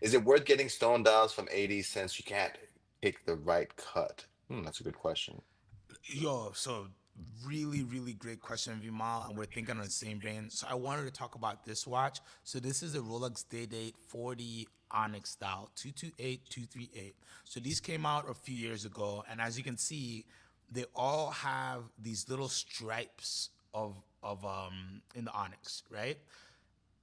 is it worth getting stone dials from 80 since you can't pick the right cut? That's a good question. Yo, so really great question, Vimal, and we're thinking on the same vein. So I wanted to talk about this watch. So this is a Rolex Day Date 40 Onyx style 228238. So these came out a few years ago, and as you can see, they all have these little stripes of in the onyx, right?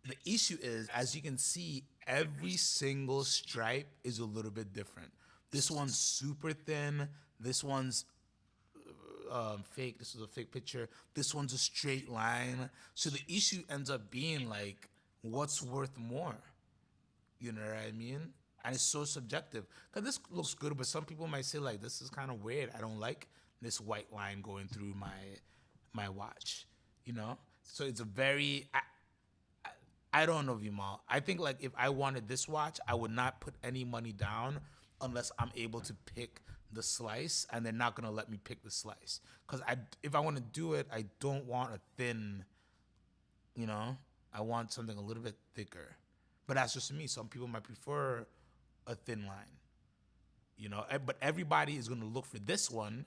The issue is, as you can see, every single stripe is a little bit different. This one's super thin. This one's fake. This is a fake picture. This one's a straight line. So the issue ends up being like, what's worth more? You know what I mean? And it's so subjective. Cause this looks good, but some people might say like, this is kind of weird. I don't like this white line going through my watch. You know? So it's a very I don't know, Vimal. I think like if I wanted this watch, I would not put any money down unless I'm able to pick the slice, and they're not gonna let me pick the slice. Cause if I want to do it, I don't want a thin. You know, I want something a little bit thicker. But that's just me. Some people might prefer a thin line. You know, but everybody is gonna look for this one,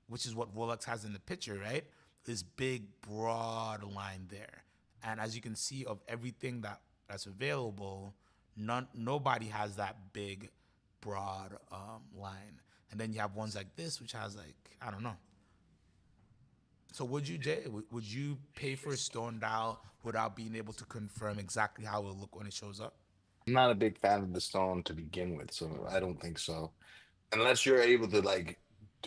which is what Rolex has in the picture, right? This big broad line there. And as you can see of everything that's available, nobody has that big broad line. And then you have ones like this, which has like I don't know. So would you, Jay? Would you pay for a stone dial without being able to confirm exactly how it will look when it shows up? I'm not a big fan of the stone to begin with, so I don't think so. Unless you're able to like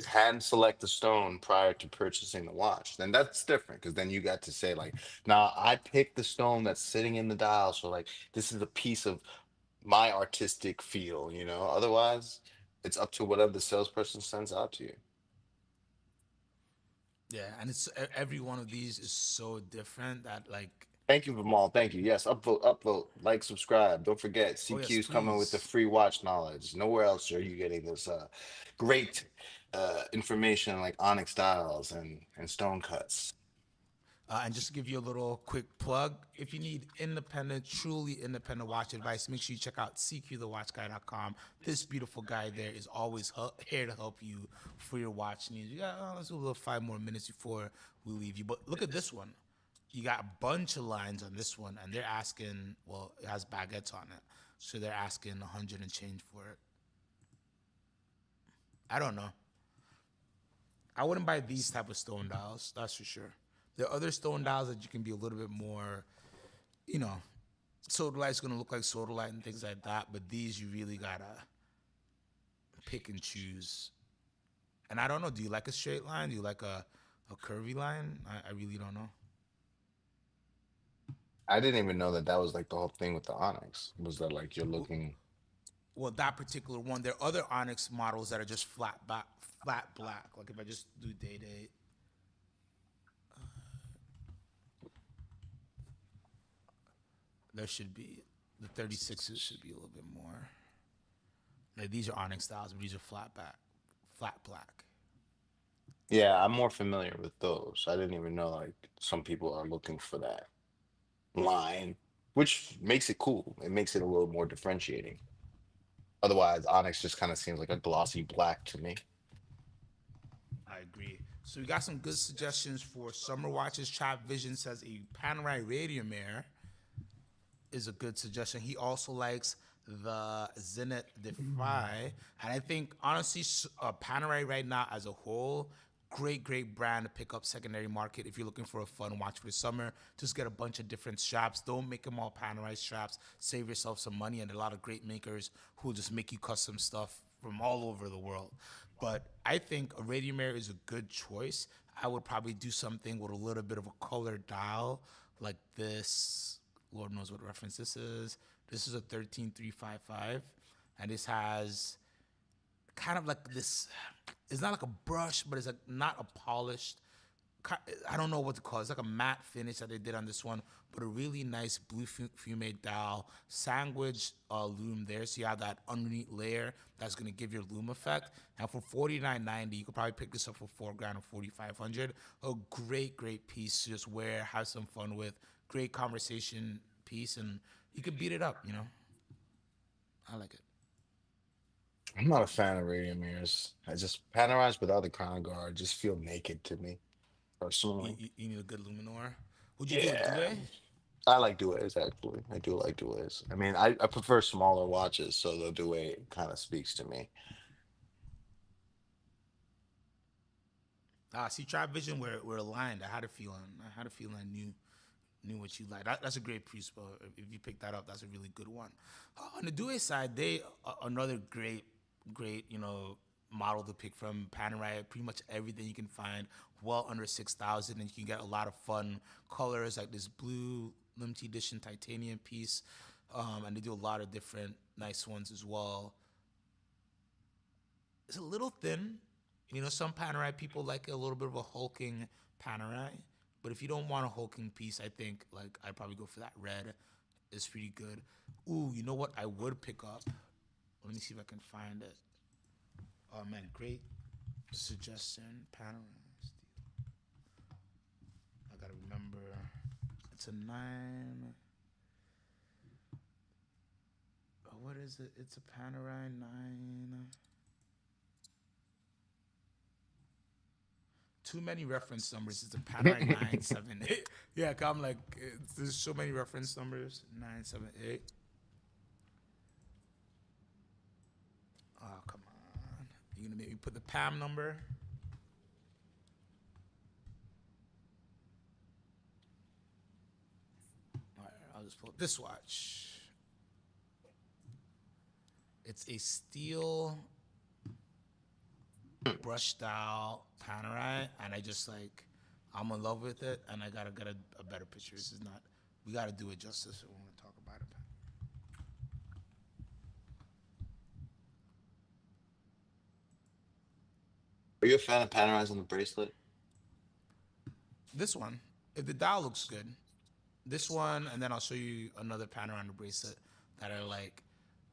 hand select the stone prior to purchasing the watch, then that's different because then you got to say like, now I picked the stone that's sitting in the dial, so like this is a piece of my artistic feel, you know. Otherwise, it's up to whatever the salesperson sends out to you. Yeah, and it's every one of these is so different that like, Thank you, Vimal. Thank you. Yes, upvote, upvote, like, subscribe. Don't forget, oh yes, CQ's coming with the please. free watch knowledge. Nowhere else are you getting this great information like onyx dials and stone cuts. And just to give you a little quick plug, if you need independent, truly independent watch advice, make sure you check out cqthewatchguy.com. This beautiful guy there is always here to help you for your watch needs. You got, let's do a little 5 more minutes before we leave you. But look at this one. You got a bunch of lines on this one, and they're asking, well, it has baguettes on it. So they're asking 100 and change for it. I don't know. I wouldn't buy these type of stone dials, that's for sure. There are other stone dials that you can be a little bit more, you know, Sodalite's gonna look like Sodalite and things like that, but these you really gotta pick and choose. And I don't know, do you like a straight line? Do you like a curvy line? I really don't know. I didn't even know that that was like the whole thing with the Onyx. Was that like you're looking? Well, that particular one, there are other Onyx models that are just flat black. Like if I just do day date, there should be the 36s should be a little bit more. Like these are Onyx styles, but these are flat black. Yeah, I'm more familiar with those. I didn't even know like some people are looking for that line, which makes it cool. It makes it a little more differentiating. Otherwise, Onyx just kind of seems like a glossy black to me. I agree. So we got some good suggestions for summer watches. Chap Vision says a Panerai Radium Air is a good suggestion. He also likes the Zenith Defy, and I think honestly, Panerai right now as a whole, great brand to pick up secondary market if you're looking for a fun watch for the summer. Just get a bunch of different straps. Don't make them all Panerai straps. Save yourself some money, and a lot of great makers who will just make you custom stuff from all over the world. But I think a Radium Air is a good choice. I would probably do something with a little bit of a colored dial like this. Lord knows what reference this is. This is a 13355, and this has kind of like this. It's not like a brush, but it's like not a polished. I don't know what to call it. It's like a matte finish that they did on this one, but a really nice blue fume dial, sandwich lume there, so you have that underneath layer that's gonna give your lume effect. And for $49.90, you could probably pick this up for $4,000 or $4,500. A great piece to just wear, have some fun with. Great conversation piece, and you could beat it up. You know, I like it. I'm not a fan of radium mirrors. I just Panoramas without the crown guard just feel naked to me, You, personally. you, you need a good Luminor. Would you do a Yeah. Due? I like duets actually. I do like duets. I mean, I prefer smaller watches, so the duet kind of speaks to me. See, Trap Vision, we're aligned. I had a feeling. I knew what you like. That's a great piece, bro. If you pick that up, that's a really good one. On the Due side, they another great model to pick from. Panerai, pretty much everything you can find, well under 6,000, and you can get a lot of fun colors like this blue limited edition titanium piece, and they do a lot of different nice ones as well. It's a little thin. Some Panerai people like a little bit of a hulking Panerai, but if you don't want a hulking piece, I think like I'd probably go for that red. It's pretty good. Ooh, you know what I would pick up? Let me see if I can find it. Oh man, great suggestion. Panerai. I gotta remember. It's a 9. What is it? It's a Panerai 9. Too many reference numbers. It's a Panerai 978. Yeah, I'm like, there's so many reference numbers. 978. Oh, come on. You're gonna make me put the PAM number? All right, I'll just pull up this watch. It's a steel brush style Panerai, and I'm in love with it, and I gotta get a better picture. This is not, we gotta do it justice if we want to talk about it. Are you a fan of Panoramas on the bracelet? This one, if the dial looks good, this one, and then I'll show you another Panerai on the bracelet that I like.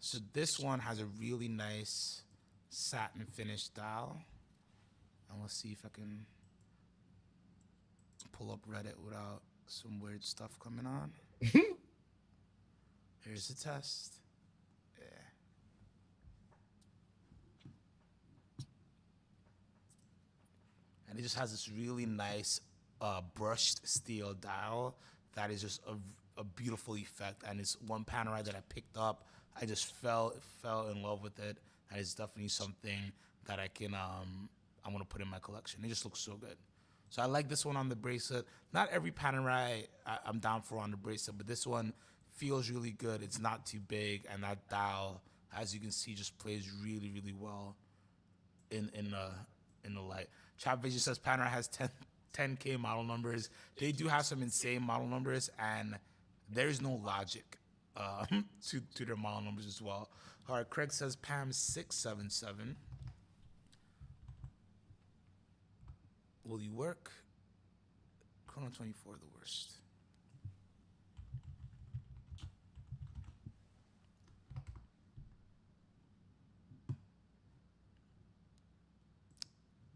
So this one has a really nice satin finish dial, and let's see if I can pull up Reddit without some weird stuff coming on. Here's the test. Yeah. And it just has this really nice brushed steel dial that is just a beautiful effect. And it's one Panerai that I picked up. I just fell in love with it, and it's definitely something that I'm gonna put in my collection. It just looks so good. So I like this one on the bracelet. Not every Panerai I'm down for on the bracelet, but this one feels really good. It's not too big, and that dial, as you can see, just plays really, really well in the light. Chap Vision says Panerai has 10K model numbers. They do have some insane model numbers, and there's no logic to their model numbers as well. All right, Craig says Pam 677. Will you work? Chrono 24, the worst.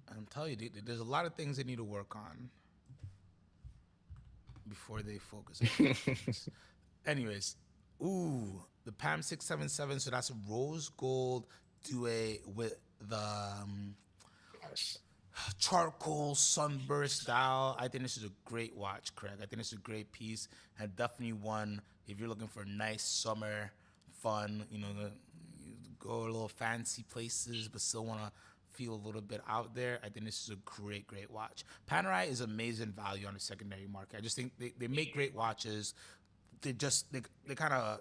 I'm telling you, there's a lot of things they need to work on before they focus on things. Anyways, the PAM 677. So that's a rose gold duet with the Nice. charcoal sunburst dial. I think this is a great watch, Craig. I think it's a great piece, and definitely one if you're looking for nice summer fun. Go a little fancy places, but still want to feel a little bit out there. I think this is a great, great watch. Panerai is amazing value on the secondary market. I just think they make great watches. They kind of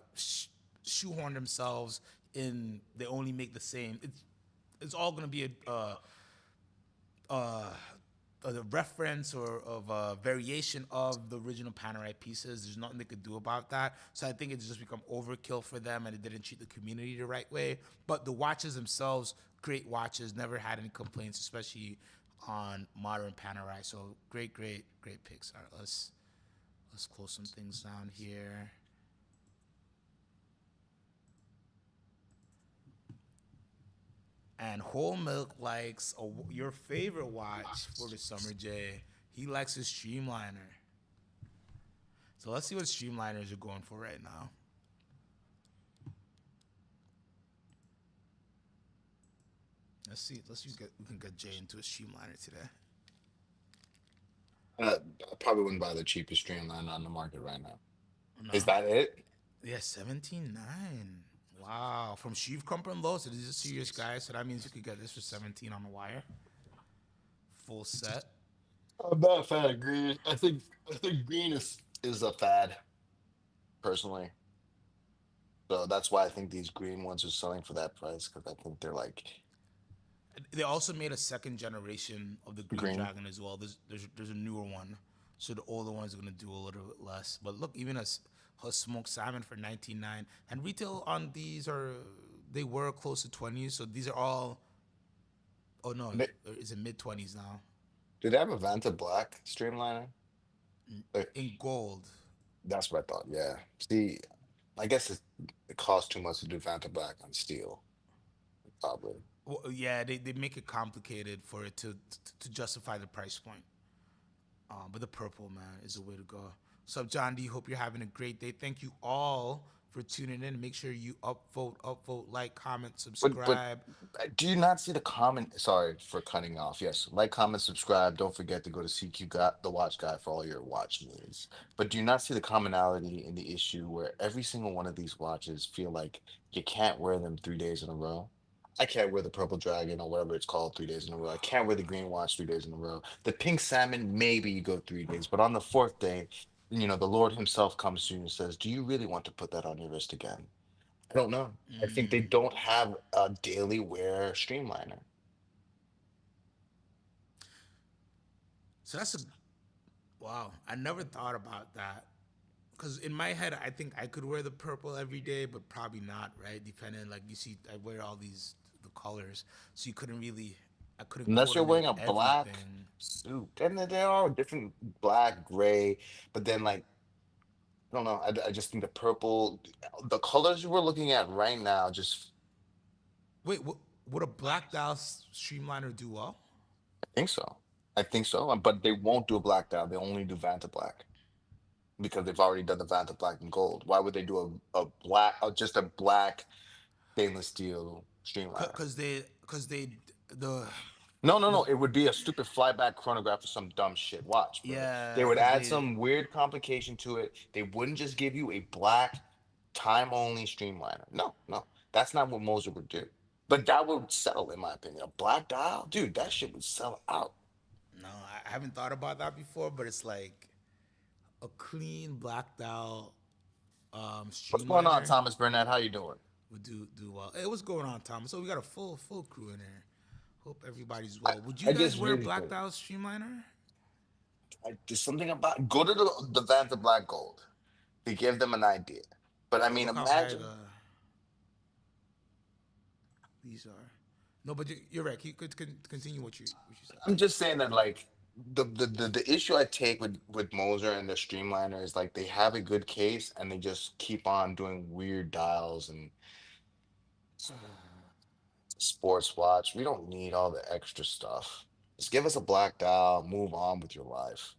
shoehorn themselves in. They only make the same. It's all gonna be a reference or of a variation of the original Panerai pieces. There's nothing they could do about that. So I think it's just become overkill for them, and it didn't treat the community the right way. But the watches themselves, great watches, never had any complaints, especially on modern Panerai. So great, great, great picks. All right, let's close some things down here. And Whole Milk likes your favorite watch for the summer, Jay. He likes his Streamliner. So let's see what Streamliners are going for right now. Let's see. We can get Jay into a Streamliner today. I probably wouldn't buy the cheapest streamline on the market right now. Is No. that it? Yeah, 17.9. Wow. From Sheave Comfort Low. So these are serious guys. So that means you could get this for 17 on the wire. Full set. I'm not a fan of green. I think green is a fad personally. So that's why I think these green ones are selling for that price because I think they're like They also made a second generation of the Green green. Dragon as well. There's a newer one, so the older one's gonna do a little bit less. But look, even a smoked salmon for 19.9, and retail on these they were close to 20s. So these are all. Oh no, They, is it mid 20s now? do they have a Vanta Black streamliner? Like, In gold. that's what I thought. Yeah. See, I guess it costs too much to do Vanta Black on steel, probably. Well, yeah, they make it complicated for it to justify the price point. But the purple, man, is the way to go. So, John D, hope you're having a great day. Thank you all for tuning in. Make sure you upvote, like, comment, But subscribe. do you not see the comment? Sorry for cutting off. Yes, like, comment, subscribe. Don't forget to go to CQ the Watch Guy for all your watch news. But do you not see the commonality in the issue where every single one of these watches feel like you can't wear them 3 days in a row? I can't wear the purple dragon or whatever it's called 3 days in a row. I can't wear the green watch 3 days in a row. The pink salmon, maybe you go 3 days, but on the fourth day, the Lord Himself comes to you and says, "Do you really want to put that on your wrist again?" I don't know. I think they don't have a daily wear streamliner. So that's a wow. I never thought about that because in my head, I think I could wear the purple every day, but probably not, right? Depending, like you see, I wear all the colors, so you couldn't really, I couldn't Unless you're coordinate wearing a black everything. suit, and then there are different black, gray, but then like I don't know. I just think the purple, the colors we're looking at right now, just Wait, would a black dial streamliner do well? I think so. I think so, but they won't do a black dial. They only do Vanta Black because they've already done the Vanta Black and Gold. Why would they do a black, just a black stainless steel streamliner? Cause they the No, no, the no. It would be a stupid flyback chronograph or some dumb shit. Watch, bro. They yeah, would cause add they some weird complication to it. They wouldn't just give you a black time only streamliner. No, no. That's not what Moser would do. But that would sell, in my opinion. A black dial, dude, that shit would sell out. no, I haven't thought about that before, but it's like a clean blacked out What's going on, streamliner Thomas Burnett? How you doing? would do well. Hey, what's going on, Thomas? So we got a full crew in here. Hope everybody's I, well. Would you I guys just wear a really blacked think out streamliner? there's something about go to the Vanta Black Gold to give them an idea. But I Yo, mean, look how high imagine. these are. No, but you're right. You could continue what you said. I'm just saying that like the issue I take with Moser and the Streamliner is like they have a good case and they just keep on doing weird dials and sports watch. We don't need all the extra stuff. Just give us a black dial, move on with your life.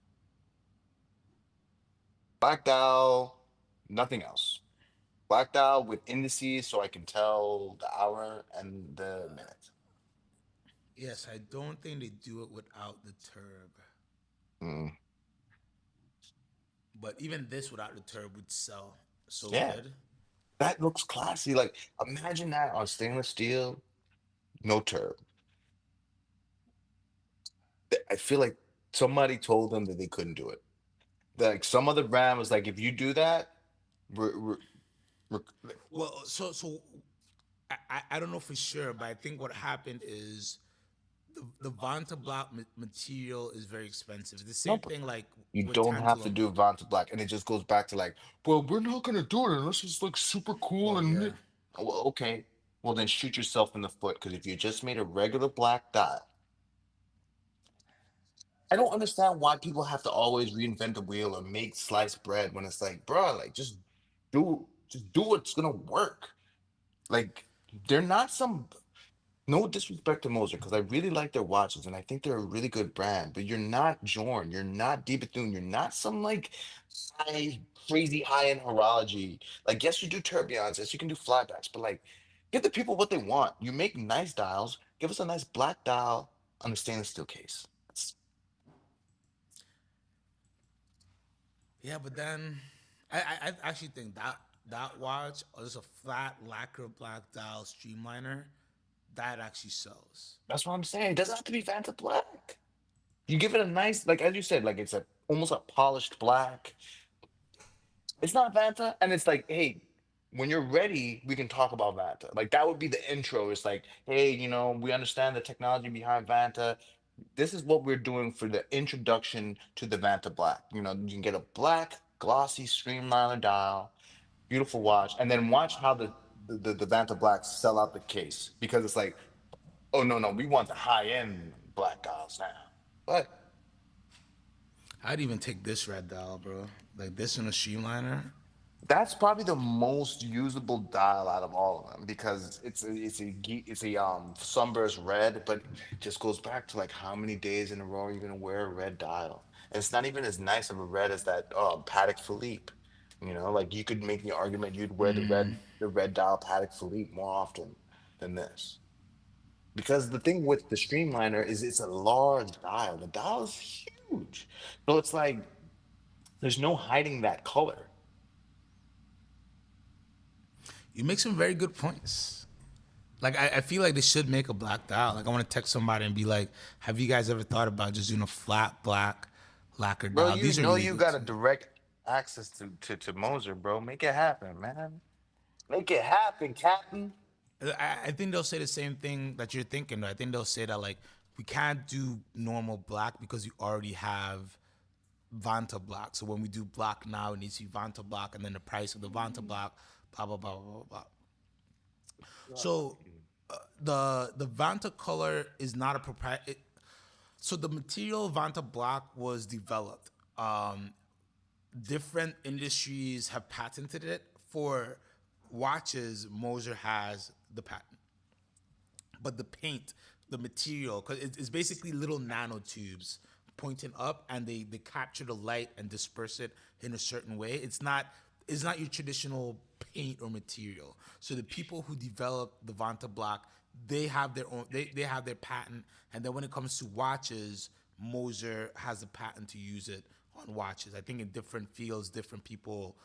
Black dial, nothing else. Black dial with indices so I can tell the hour and the minute. Yes, I don't think they do it without the turb. Mm, But even this without the turb would sell so yeah, good. that looks classy. Like imagine that on stainless steel, no turb. I feel like somebody told them that they couldn't do it. Like some other brand was like, if you do that, we're, we're, Well, so I don't know for sure, but I think what happened is the Vanta block material is very expensive. It's the same nope. thing like You with don't have to tantalum. do Vanta Black, and it just goes back to like, well, we're not gonna do it unless it's like super cool Well, and yeah. well, okay. Well, then shoot yourself in the foot because if you just made a regular black dot, I don't understand why people have to always reinvent the wheel or make sliced bread when it's like, bro, like just do what's gonna work. Like they're not some no disrespect to Moser because I really like their watches and I think they're a really good brand, but you're not Jorn, you're not De Bethune, you're not some like high, crazy high-end horology. Like, yes, you do tourbillons, yes, you can do flybacks, but like give the people what they want. You make nice dials, give us a nice black dial on a stainless steel case. Yeah, but then I actually think that watch or just a flat lacquer black dial streamliner that actually sells. That's what I'm saying. It doesn't have to be Vanta Black. You give it a nice, like as you said, like it's a almost a polished black. It's not Vanta, and it's like, hey, when you're ready, we can talk about Vanta. Like that would be the intro. It's like, hey, we understand the technology behind Vanta. This is what we're doing for the introduction to the Vanta Black. You can get a black, glossy, streamliner dial, beautiful watch, and then watch how the Vanta Blacks sell out the case because it's like, oh no, no, we want the high end black dials now. But I'd even take this red dial, bro. Like this in a streamliner. that's probably the most usable dial out of all of them because it's a sunburst red, but it just goes back to like how many days in a row are you gonna wear a red dial? And it's not even as nice of a red as that Patek Philippe. Like you could make the argument you'd wear the red dial Patek Philippe more often than this. Because the thing with the Streamliner is it's a large dial. The dial is huge. So it's like there's no hiding that color. You make some very good points. Like I feel like they should make a black dial. Like I want to text somebody and be like, "Have you guys ever thought about just doing a flat black lacquer Bro, dial? you These are know really you good got a too." direct access to Moser, bro. Make it happen, man. Make it happen, Captain. I think they'll say the same thing that you're thinking. Though. I think they'll say that like we can't do normal black because you already have Vanta block. So when we do block now, it needs to be Vanta block, and then the price of the Vanta block, blah blah blah blah blah. Blah. So the Vanta color is not a proprietary. So the material Vanta block was developed. Different industries have patented it. For watches, Moser has the patent, but the paint, the material, because it's basically little nanotubes pointing up, and they capture the light and disperse it in a certain way. It's not your traditional paint or material. So the people who developed the Vanta Black, they have their own, they have their patent, and then when it comes to watches, Moser has a patent to use it on watches. I think in different fields, different people,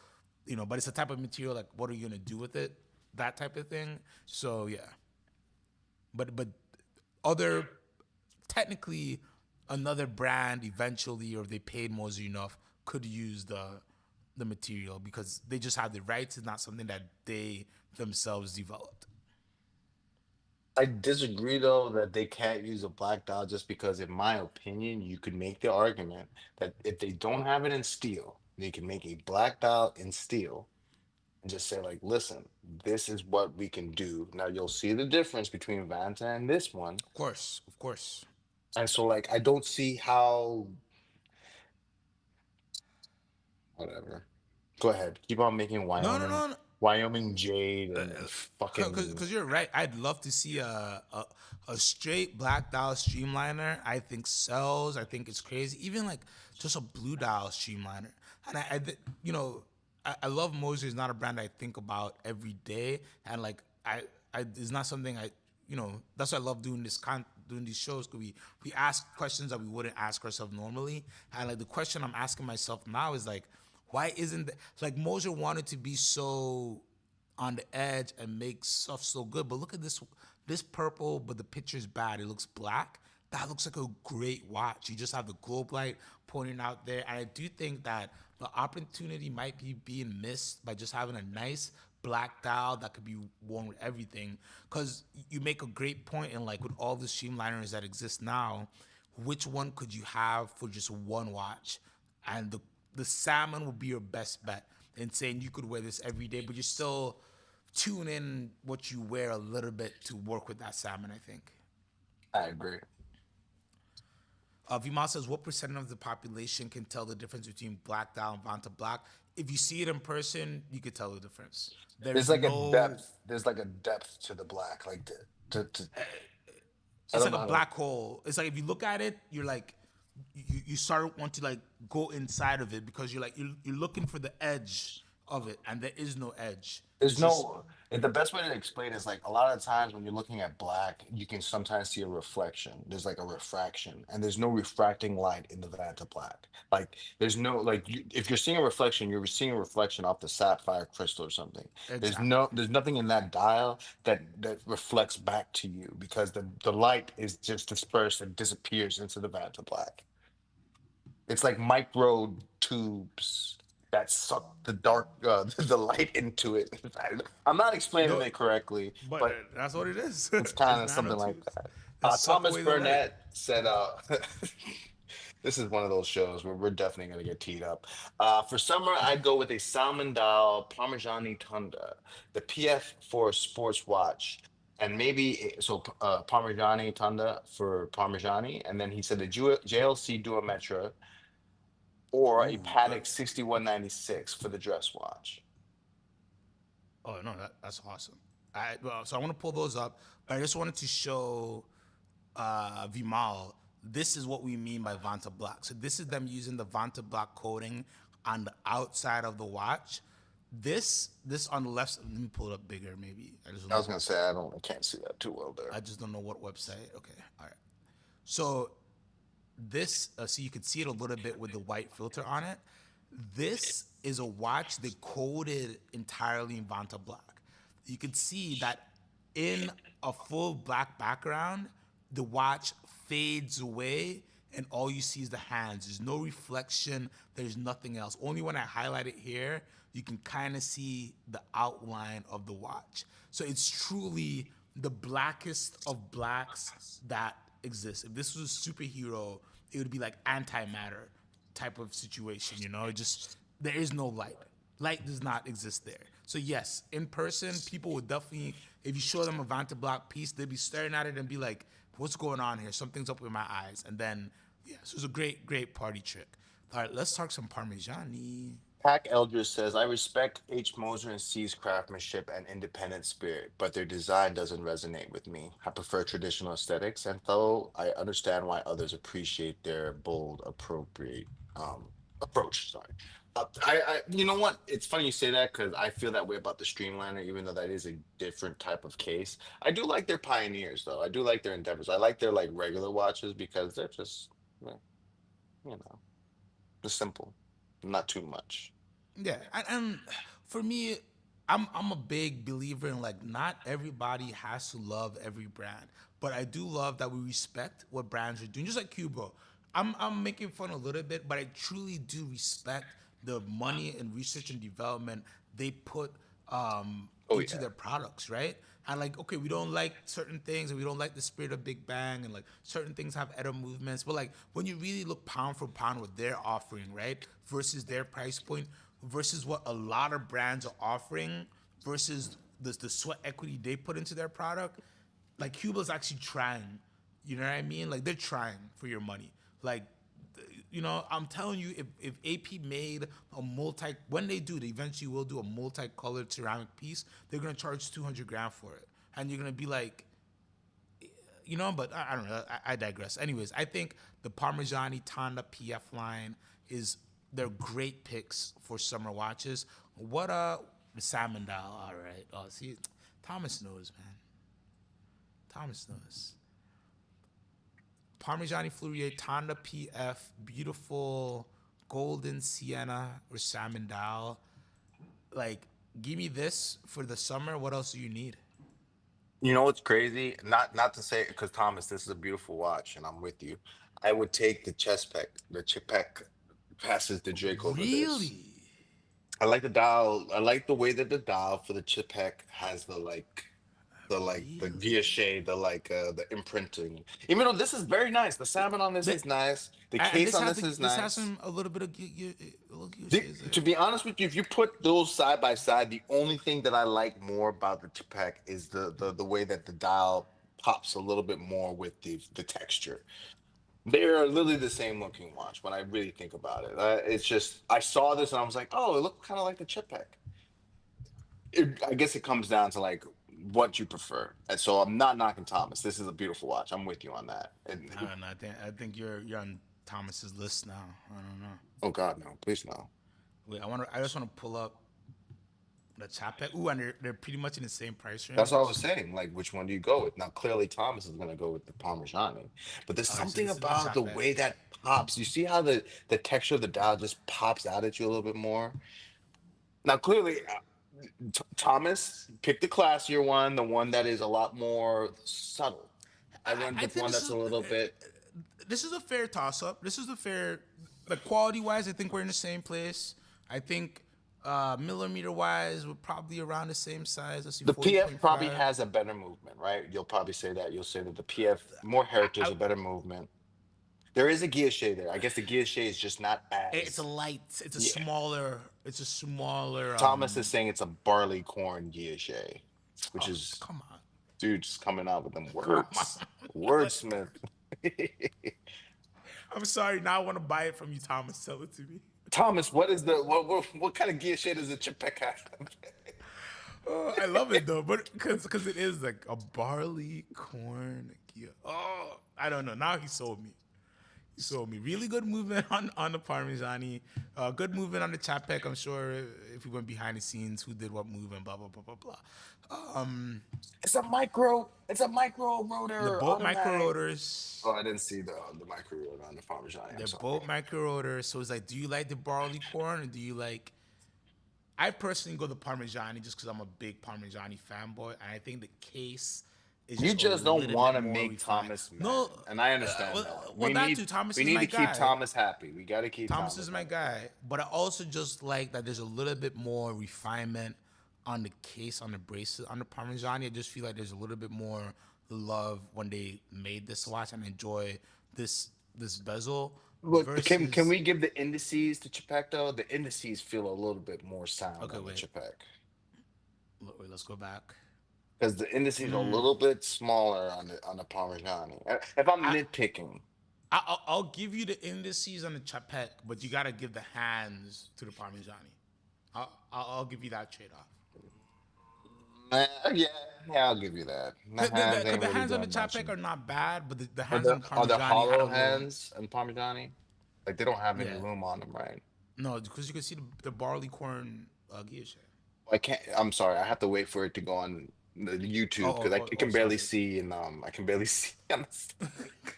but it's a type of material, like what are you gonna do with it, that type of thing. So yeah, but other technically another brand eventually, or if they paid Moser enough, could use the material because they just have the rights. It's not something that they themselves developed. I disagree though that they can't use a black dial just because, in my opinion, you could make the argument that if they don't have it in steel, they can make a black dial in steel and just say like, listen, this is what we can do. Now you'll see the difference between Vanta and this one. Of course, of course. And so like I don't see how whatever. Go ahead. Keep on making No, no, no, no. Wyoming Jade and fucking Because you're right. I'd love to see a straight black dial streamliner. I think sells. I think it's crazy. Even like just a blue dial streamliner. And I love Moser. Is not a brand I think about every day. And like it's not something that's why I love doing doing these shows, because we ask questions that we wouldn't ask ourselves normally. And like the question I'm asking myself now is like, why isn't like Moser wanted to be so on the edge and make stuff so good, but look at this purple, but the picture's bad. It looks black. That looks like a great watch. You just have the globe light pointing out there, and I do think that the opportunity might be being missed by just having a nice black dial that could be worn with everything. Because you make a great point in like with all the streamliners that exist now, which one could you have for just one watch? And the salmon would be your best bet in saying you could wear this every day, but you still tune in what you wear a little bit to work with that salmon, I think. I agree. Vimal says, what percent of the population can tell the difference between black dial and Vanta Black? If you see it in person, you could tell the difference. There's There's like a no, depth. There's like a depth to the black. Like I it's don't like know a how to. black hole. It's like if you look at it, you're like, you start want to like go inside of it because you're like, you're looking for the edge of it, and there is no edge. There's It's just, no. The best way to explain is like a lot of times when you're looking at black, you can sometimes see a reflection. There's like a refraction, and there's no refracting light in the Vanta Black. Like there's no like if you're seeing a reflection, you're seeing a reflection off the sapphire crystal or something. exactly. There's nothing in that dial that reflects back to you because the light is just dispersed and disappears into the Vanta Black. It's like micro tubes that suck the dark, the light into it. I'm not explaining No, it correctly, but but that's what it is. it's kind It's of something like nanotubes that. that suck Thomas away the light. Burnett said, this is one of those shows where we're definitely going to get teed up. For summer, I'd go with a Salmon Dial Parmigiani Tunda, the PF for a sports watch. And maybe Parmigiani Tunda for Parmigiani, and then he said the JLC Dua Metra or a Ooh, good. Patek 6196 for the dress watch. Oh no, that's awesome. So I want to pull those up, but I just wanted to show Vimal. This is what we mean by Vanta Black. So this is them using the Vanta Black coating on the outside of the watch. This on the left. Let me pull it up bigger, maybe. I was gonna say I can't see that too well there. I just don't know what website. Okay, all right. So this, so you can see it a little bit with the white filter on it. This is a watch they coated entirely in Vanta Black. You can see that in a full black background, the watch fades away and all you see is the hands. There's no reflection. There's nothing else. Only when I highlight it here, you can kind of see the outline of the watch. So it's truly the blackest of blacks that exists. If this was a superhero, it would be like antimatter type of situation, It just, there is no light. Light does not exist there. So yes, in person, people would definitely, if you show them a Vanta Black piece, they'd be staring at it and be like, what's going on here? Something's up with my eyes. And then, yeah, so it's a great, great party trick. All right, let's talk some Parmigiani. Pack Eldridge says, I respect H. Moser and C's craftsmanship and independent spirit, but their design doesn't resonate with me. I prefer traditional aesthetics, and though I understand why others appreciate their bold, appropriate approach. Sorry. You know what? It's funny you say that because I feel that way about the Streamliner, even though that is a different type of case. I do like their pioneers, though. I do like their endeavors. I like their like regular watches because they're just, well, you know, just simple, not too much. Yeah, and for me, I'm a big believer in like not everybody has to love every brand, but I do love that we respect what brands are doing. Just like Cubo, I'm making fun a little bit, but I truly do respect the money and research and development they put Oh into yeah. their products, right? And like, okay, we don't like certain things, and we don't like the spirit of Big Bang, and like certain things have error movements. But like when you really look pound for pound what they're offering, right, versus their price point, versus what a lot of brands are offering, versus the sweat equity they put into their product, like Cuba's actually trying. You know what I mean? Like they're trying for your money. Like I'm telling you, if AP made a when they do, they eventually will do a multicolored ceramic piece. They're gonna charge 200 grand for it, and you're gonna be like, But I don't know. I digress. Anyways, I think the Parmigiani Tanda PF line is they're great picks for summer watches. What the salmon dial? All right. Oh, see, Thomas knows, man. Thomas knows. Parmigiani Fleurier Tanda PF, beautiful golden sienna or salmon dial. Like, give me this for the summer. What else do you need? You know what's crazy? Not to say because Thomas, this is a beautiful watch, and I'm with you. I would take the Chespec. The Chepec passes the Drake over this. Really? I like the dial. I like the way that the dial for the Chepec has the Really? guilloche, the imprinting. Even though this is very nice, the salmon on this The, is nice. The and case on this is this has nice. some a little bit of a little The, shades to there. be honest with you, if you put those side by side, the only thing that I like more about the Chapek is the way that the dial pops a little bit more with the texture. They're literally the same looking watch when I really think about it. It's just I saw this and I was like, oh, it looked kind of like the Chapek. I guess it comes down to like what you prefer. And so I'm not knocking Thomas. This is a beautiful watch. I'm with you on that. And I don't know. I think you're on Thomas's list now. I don't know. oh God, no, please no. Wait, I just want to pull up the Chapek. Ooh, and they're pretty much in the same price That's what I range. was saying. Like, which one do you go with? Now, clearly, Thomas is going to go with the Parmigiani, but there's All right, so something this is the about the Chapek. way that pops. You see how the texture of the dial just pops out at you a little bit more. Now, clearly, Thomas picked the classier one, the one that is a lot more subtle. I went I with think one that's a little bit. this is a fair toss up. This is a fair, like quality wise. I think we're in the same place. I think millimeter wise, we're probably around the same size. Let's see, The forty PF point probably five. has a better movement, right? You'll probably say that. You'll say that the PF more heritage, I, a better movement. There is a guilloche there. I guess the guilloche is just not it's a as. light. It's a Yeah. smaller. It's a smaller. Thomas is saying it's a barley corn guilloche, which Oh, is come on, dude just coming out with them come on. words. What? Wordsmith. I'm sorry. Now I want to buy it from you, Thomas. Tell it to me. Thomas, what is the what kind of guilloche does the Chipek have? Oh, I love it though, but because it is like a barley corn. Oh, I don't know. Now he sold me. He sold me. Really good movement on the Parmigiani. Good movement on the Chapek. I'm sure if we went behind the scenes, who did what move and blah blah blah blah blah. It's a micro The rotor boat micro automatic. rotors. Oh, I didn't see the micro rotor on the Parmigiani. I'm They're sorry. both micro rotors. So it's like, do you like the barley corn or do you like? I personally go the Parmigiani just because I'm a big Parmigiani fanboy, and I think the case is You just a just don't little want bit to more make refined. Thomas mad, No, and I understand that. well, that too. Thomas We is need my to keep guy. Thomas happy. We got to keep Thomas Thomas is my happy. guy, but I also just like that there's a little bit more refinement on the case, on the bracelet, on the Parmigiani. I just feel like there's a little bit more love when they made this watch and enjoy this bezel Look, can versus. we give the indices to Chapek though? The indices feel a little bit more sound Okay, on the wait, Chapek wait. Let's go back. because the indices are a little bit smaller on the Parmigiani. If I'm nitpicking, I'll give you the indices on the Chapek, but you gotta give the hands to the Parmigiani. I'll give you that trade off. Yeah, yeah, I'll give you that. The hands Cause ain't the really hands on the doing much. Chapek are not bad, but the Are hands on the the are the Parmigiani had a hollow little. hands and Parmigiani? Like they don't have any Yeah, room on them, right? no, because you can see the barley corn guilloche. I can't. I'm sorry. I have to wait for it to go on the YouTube because I can barely Sorry. see and I can barely see on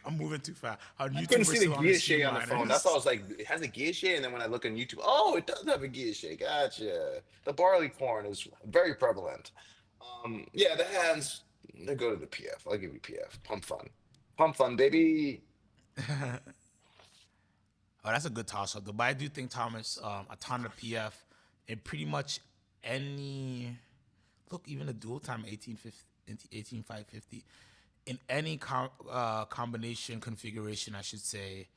I'm moving too fast. On I couldn't YouTube, we're see the still on the gear shade on the phone. That's why I streamliners. was like, it has a gear shade, and then when I look on YouTube, oh, it does have a gear shade. Gotcha. The barley corn is very prevalent. Yeah, the hands. They go to the PF. I'll give you PF. Pump fun, baby. Oh, that's a good toss up. But I do think Thomas, a ton of PF, and pretty much any look, even a dual time 18550 in any combination configuration, I should say,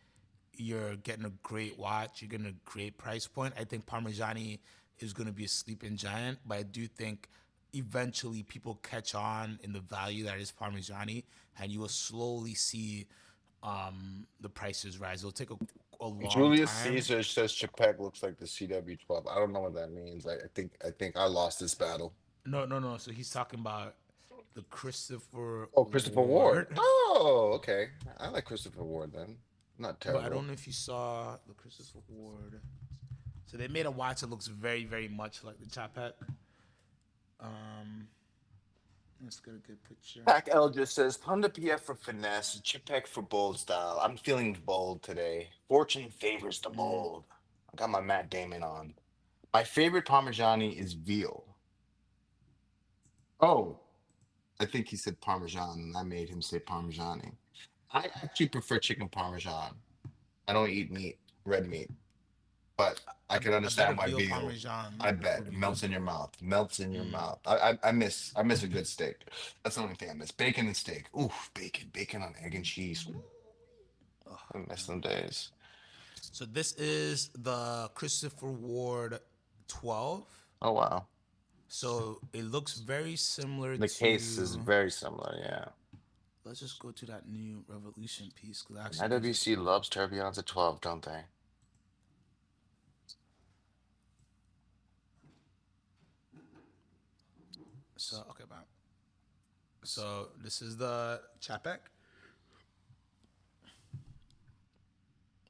you're getting a great watch. You're getting a great price point. I think Parmigiani is going to be a sleeping giant, but I do think eventually people catch on in the value that is Parmigiani, and you will slowly see the prices rise. It'll take a long Julius time. Caesar says Chapek looks like the CW12. I don't know what that means. I think I lost this battle. No. So he's talking about the Christopher Oh, Christopher Ward. Ward. Oh, okay. I like Christopher Ward then. Not But I don't terrible. know if you saw the Christopher Ward. So they made a watch that looks very, very much like the Chapek. Um, let's get a good picture. Pac L just says Honda PF for finesse, Chipek for bold style. I'm feeling bold today. Fortune favors the bold. I got my Matt Damon on. My favorite Parmigiani is veal. Oh, I think he said Parmesan, and I made him say Parmigiani. I actually prefer chicken Parmesan. I don't eat meat, red meat, but I can I bet a understand why veal veal. parmesan I would bet be good melts in too. your mouth, melts in your mouth. I miss a good steak. That's the only thing I miss. Bacon and steak. Oof, bacon on egg and cheese. Ooh, I miss them days. So this is the Christopher Ward 12. Oh wow, So it looks very similar the case is to. very similar. Yeah, Let's just go to that new Revolution piece because it actually gives us IWC a. loves tourbillons at 12, don't they? So okay, bye. So this is the Chapek,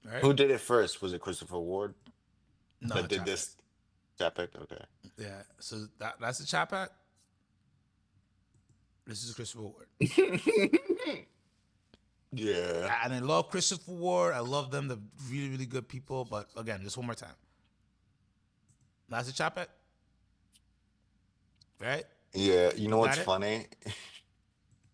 right? Who did it first? Was it Christopher Ward No, that did Chapek. this? Epic. Okay. Yeah. So that's the Chapek. This is Christopher Ward. Yeah. And I love Christopher Ward. I love them. They're really, really good people. But again, just one more time. That's the Chapek, right? Yeah. You know You what's got it? funny?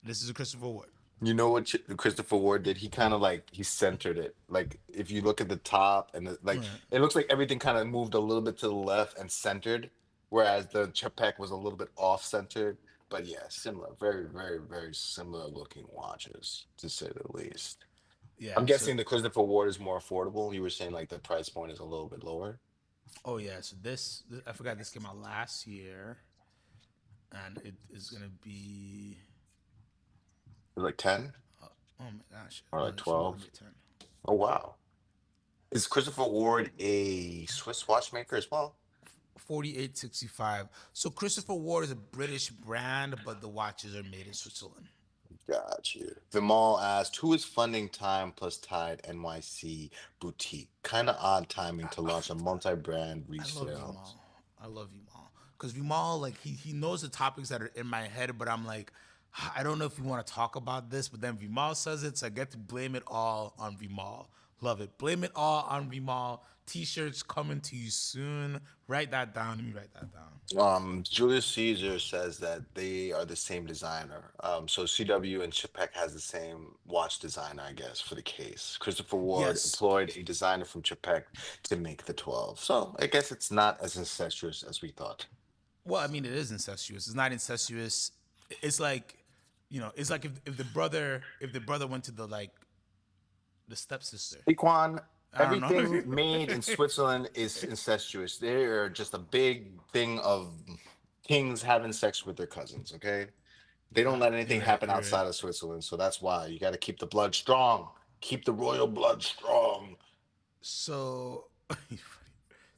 This is a Christopher Ward. You know what Christopher Ward did? He kind of like he centered it. Like if you look at the top and like Right. it looks like everything kind of moved a little bit to the left and centered, whereas the Chapek was a little bit off centered. But yeah, similar, very, very, very similar looking watches to say the least. I'm Yeah. So, guessing the Christopher Ward is more affordable. You were saying like the price point is a little bit lower, oh yeah. So this I forgot this came out last year, and it is gonna be. like 10 Oh my gosh. or No, like this one's gonna 12. be a 10. Oh wow. Is Christopher Ward a Swiss watchmaker as well? 4865. So Christopher Ward is a British brand, but the watches are made in Switzerland. Got you. Vimal asked, who is funding Time plus Tide NYC boutique? Kind of odd timing to launch a multi-brand I love resale. Vimal. I love Vimal because Vimal, like he knows the topics that are in my head, but I'm like, I don't know if we want to talk about this. But then Vimal says it, so I get to blame it all on Vimal. Love it. Blame it all on Vimal. T-shirts coming to you soon. Write that down. Let me write that down. Julius Caesar says that they are the same designer. So CW and Chapek has the same watch designer, I guess, for the case. Christopher Ward Yes. employed a designer from Chapek to make the 12. So I guess it's not as incestuous as we thought. Well, I mean, it is incestuous. It's not incestuous. It's like, it's like if the brother went to the stepsister. Equan, I don't everything know. made in Switzerland is incestuous. They are just a big thing of kings having sex with their cousins, okay? They don't let anything You're right. happen You're right. outside of Switzerland, so that's why you got to keep the blood strong. Keep the royal blood strong. So,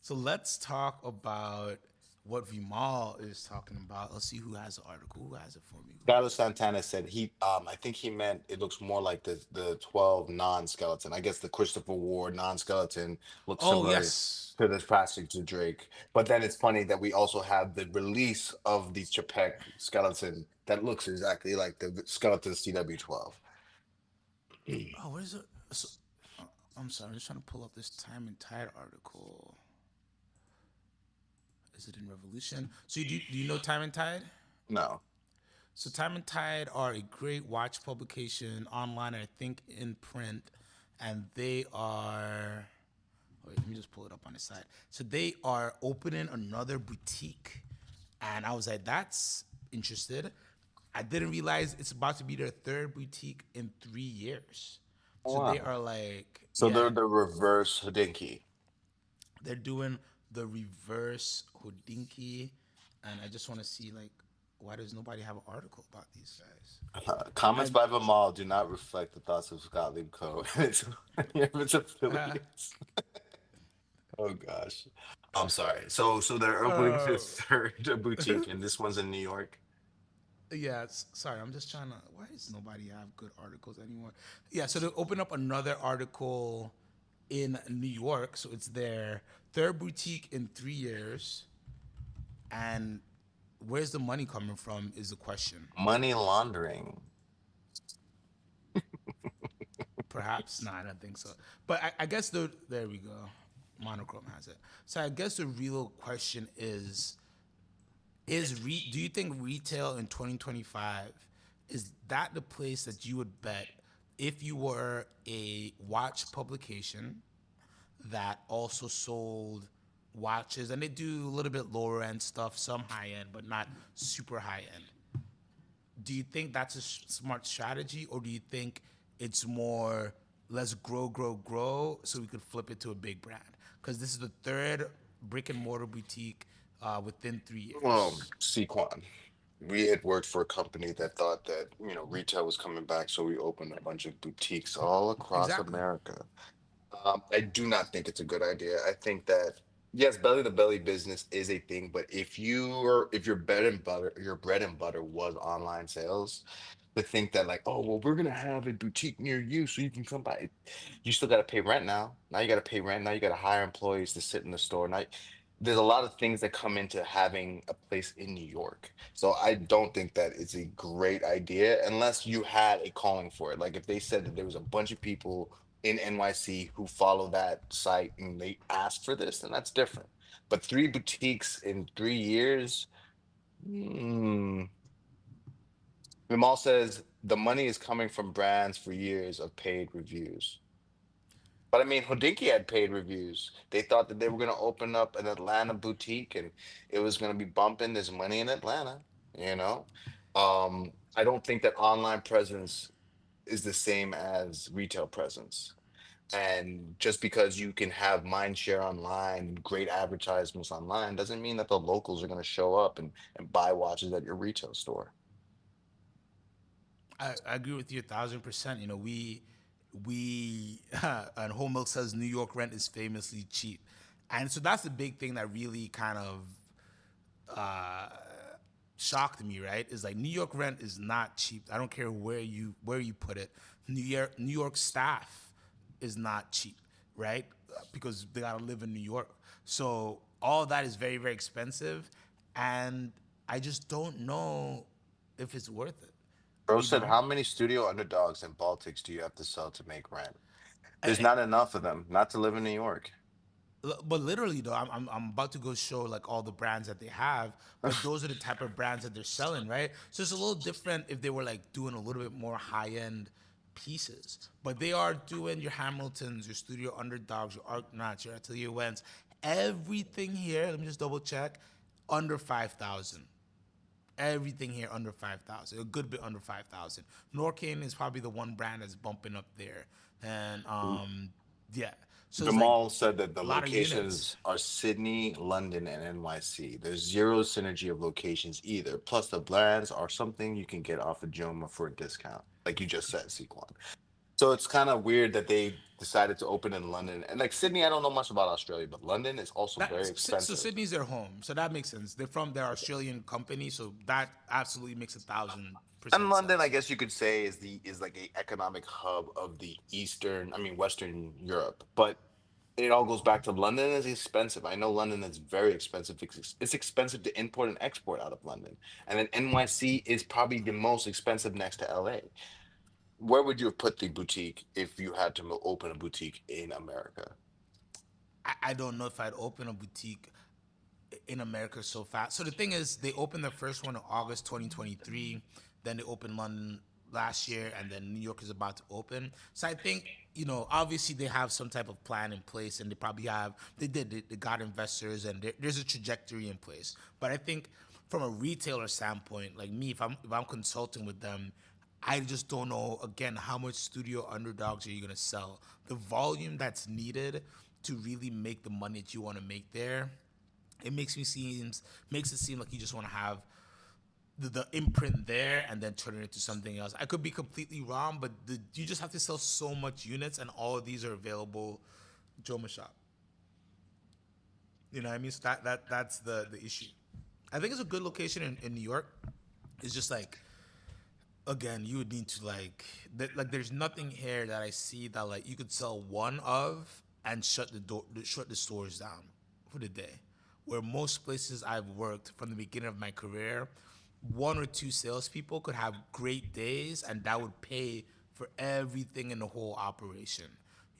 so let's talk about what Vimal is talking about. Let's see who has the article. Who has it for me? Who Carlos has it? Santana said I think he meant it looks more like the 12 non-skeleton. I guess the Christopher Ward non-skeleton looks Oh similar yes, to the plastic to Drake. But then it's funny that we also have the release of the Chapek skeleton that looks exactly like the skeleton CW12. oh, what is it? So, I'm sorry, I'm just trying to pull up this Time and Tide article. Is it in Revolution? So, do you know Time and Tide? No. So, Time and Tide are a great watch publication online, I think in print, and they are. Wait, let me just pull it up on the side. So, they are opening another boutique, and I was like, that's interested. I didn't realize it's about to be their third boutique in 3 years. So they Wow. are like, So yeah, they're the reverse Hodinkee. they're doing the reverse Hodinky, and I just want to see like, why does nobody have an article about these guys? Comments I by Vimal do not reflect the thoughts of Scott Co. and its uh, affiliates. Oh gosh. I'm sorry. So they're opening their oh third boutique, and this one's in New York. yeah, sorry, I'm just trying to. Why does nobody have good articles anymore? Yeah, so they open up another article in New York, so it's their third boutique in 3 years, and where's the money coming from is the question. Money laundering. Perhaps not. I don't think so. But I guess there we go. Monochrome has it. So I guess the real question do you think retail in 2025 is that the place that you would bet if you were a watch publication that also sold watches, and they do a little bit lower end stuff, some high end, but not super high end? Do you think that's a smart strategy, or do you think it's more let's grow, grow, grow so we could flip it to a big brand? Because this is the third brick and mortar boutique within three Well, years. Sequan. We had worked for a company that thought that, retail was coming back, so we opened a bunch of boutiques all across Exactly. America. I do not think it's a good idea. I think that yes, belly to belly business is a thing, but if your bread and butter was online sales, to think that like, oh well, we're gonna have a boutique near you so you can come by. You still gotta pay rent now. Now you gotta pay rent. Now you gotta hire employees to sit in the store. Now there's a lot of things that come into having a place in New York. So I don't think that it's a great idea unless you had a calling for it. Like if they said that there was a bunch of people in NYC who follow that site and they ask for this, then that's different. But three boutiques in 3 years, hmm. Vimal says the money is coming from brands for years of paid reviews. But I mean, Hodinkee had paid reviews. They thought that they were going to open up an Atlanta boutique and it was going to be bumping. There's money in Atlanta, you know? I don't think that online presence is the same as retail presence. And just because you can have mind share online, great advertisements online, doesn't mean that the locals are going to show up and buy watches at your retail store. I agree with you 1,000%. You know, we and Home Milk says New York rent is famously cheap, and so that's the big thing that really kind of shocked me. Right, is like New York rent is not cheap. I don't care where you put it. New York staff is not cheap, right? Because they gotta live in New York. So all that is very very expensive, and I just don't know if it's worth it. Bro You said, know, how many studio underdogs and Baltics do you have to sell to make rent? There's I, not enough of them, not to live in New York. but literally though, I'm about to go show like all the brands that they have, but those are the type of brands that they're selling, right? So it's a little different if they were like doing a little bit more high end pieces, but they are doing your Hamiltons, your Studio Underdogs, your Argonauts, your Atelier Wents, everything here. Let me just double check, under 5,000. Everything here under 5,000, a good bit under 5,000. Norcane is probably the one brand that's bumping up there, and yeah. So it's like Jamal said that the a lot of locations units. are Sydney, London, and NYC. There's zero synergy of locations either. Plus, the brands are something you can get off of Joma for a discount, like you just said, Sequan. So it's kind of weird that they decided to open in London. And like Sydney, I don't know much about Australia, but London is also very So expensive. Sydney's their home, so that makes sense. They're from their Australian company, so that absolutely makes a thousand And percent London, I sense. guess you could say, is like a economic hub of the Eastern, I mean Western Europe. But it all goes back to London is expensive. I know London is very expensive. It's expensive to import and export out of London. And then NYC is probably the most expensive next to LA. Where would you have put the boutique if you had to open a boutique in America? I don't know if I'd open a boutique in America so fast. So the thing is, they opened the first one in August 2023. Then they opened London last year, and then New York is about to open. So I think, obviously they have some type of plan in place, and they probably have. They got investors, and there's a trajectory in place. But I think from a retailer standpoint, like me, if I'm consulting with them, I just don't know again how much studio underdogs are you gonna sell. The volume that's needed to really make the money that you want to make there, it makes it seem like you just want to have the imprint there and then turn it into something else. I could be completely wrong, but you just have to sell so much units, and all of these are available. Joma Shop. You know what I mean? So that's the issue. I think it's a good location in New York. It's just like, again, you would need to like there's nothing here that I see that like you could sell one of and shut the stores down for the day. Where most places I've worked from the beginning of my career, one or two salespeople could have great days, and that would pay for everything in the whole operation.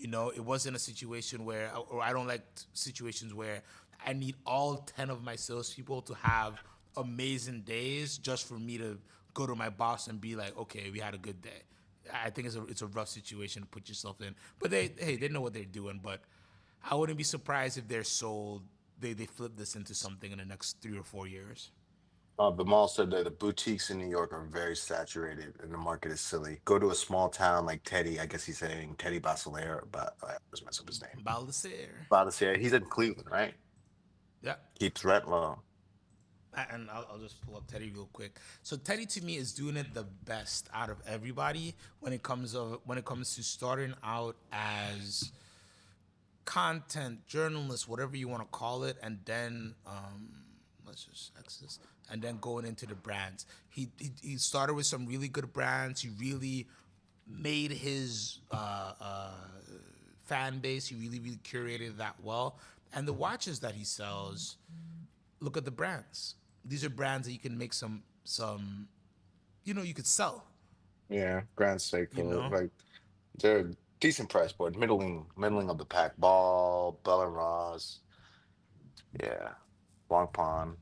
It wasn't a situation where, or I don't like situations where I need all 10 of my salespeople to have amazing days just for me to go to my boss and be like, okay, we had a good day. I think it's a rough situation to put yourself in. But they know what they're doing. But I wouldn't be surprised if they're sold. They flip this into something in the next 3 or 4 years. But Maul said that the boutiques in New York are very saturated and the market is silly. Go to a small town like Teddy, I guess he's saying Teddy Basilar, but I always mess up his name. Baldassare. Basilar, he's in Cleveland, right? Yeah. Keeps rent low. And I'll just pull up Teddy real quick. So Teddy to me is doing it the best out of everybody when it comes to starting out as content journalist, whatever you want to call it, and then let's just access and then going into the brands. He started with some really good brands. He really made his fan base. He really curated that well. And the watches that he sells, look at the brands. These are brands that you can make some you could sell. Yeah, Grand You Seiko, know, like they're decent price point, middling of the pack. Ball, Bell and Ross, yeah, Long Pond,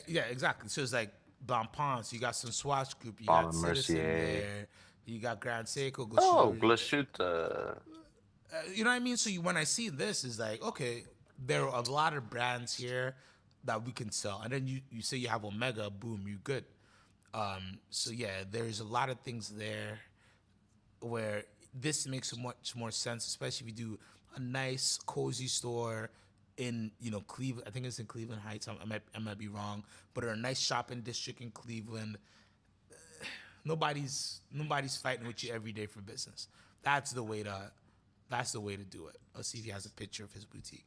Yeah, exactly. So it's like Blancpain. So you got some Swatch Group. You Ball got and Citizen Mercier. there. You got Grand Seiko, Oh, Glashütte. Glashütte. You know what I mean? So when I see this, is like, okay, there are a lot of brands here that we can sell, and then you say you have Omega, boom, you're good. So yeah, there's a lot of things there where this makes much more sense, especially if you do a nice cozy store in Cleveland. I think it's in Cleveland Heights. I might be wrong, but a nice shopping district in Cleveland. Nobody's fighting with you every day for business. That's the way to do it. Let's see if he has a picture of his boutique.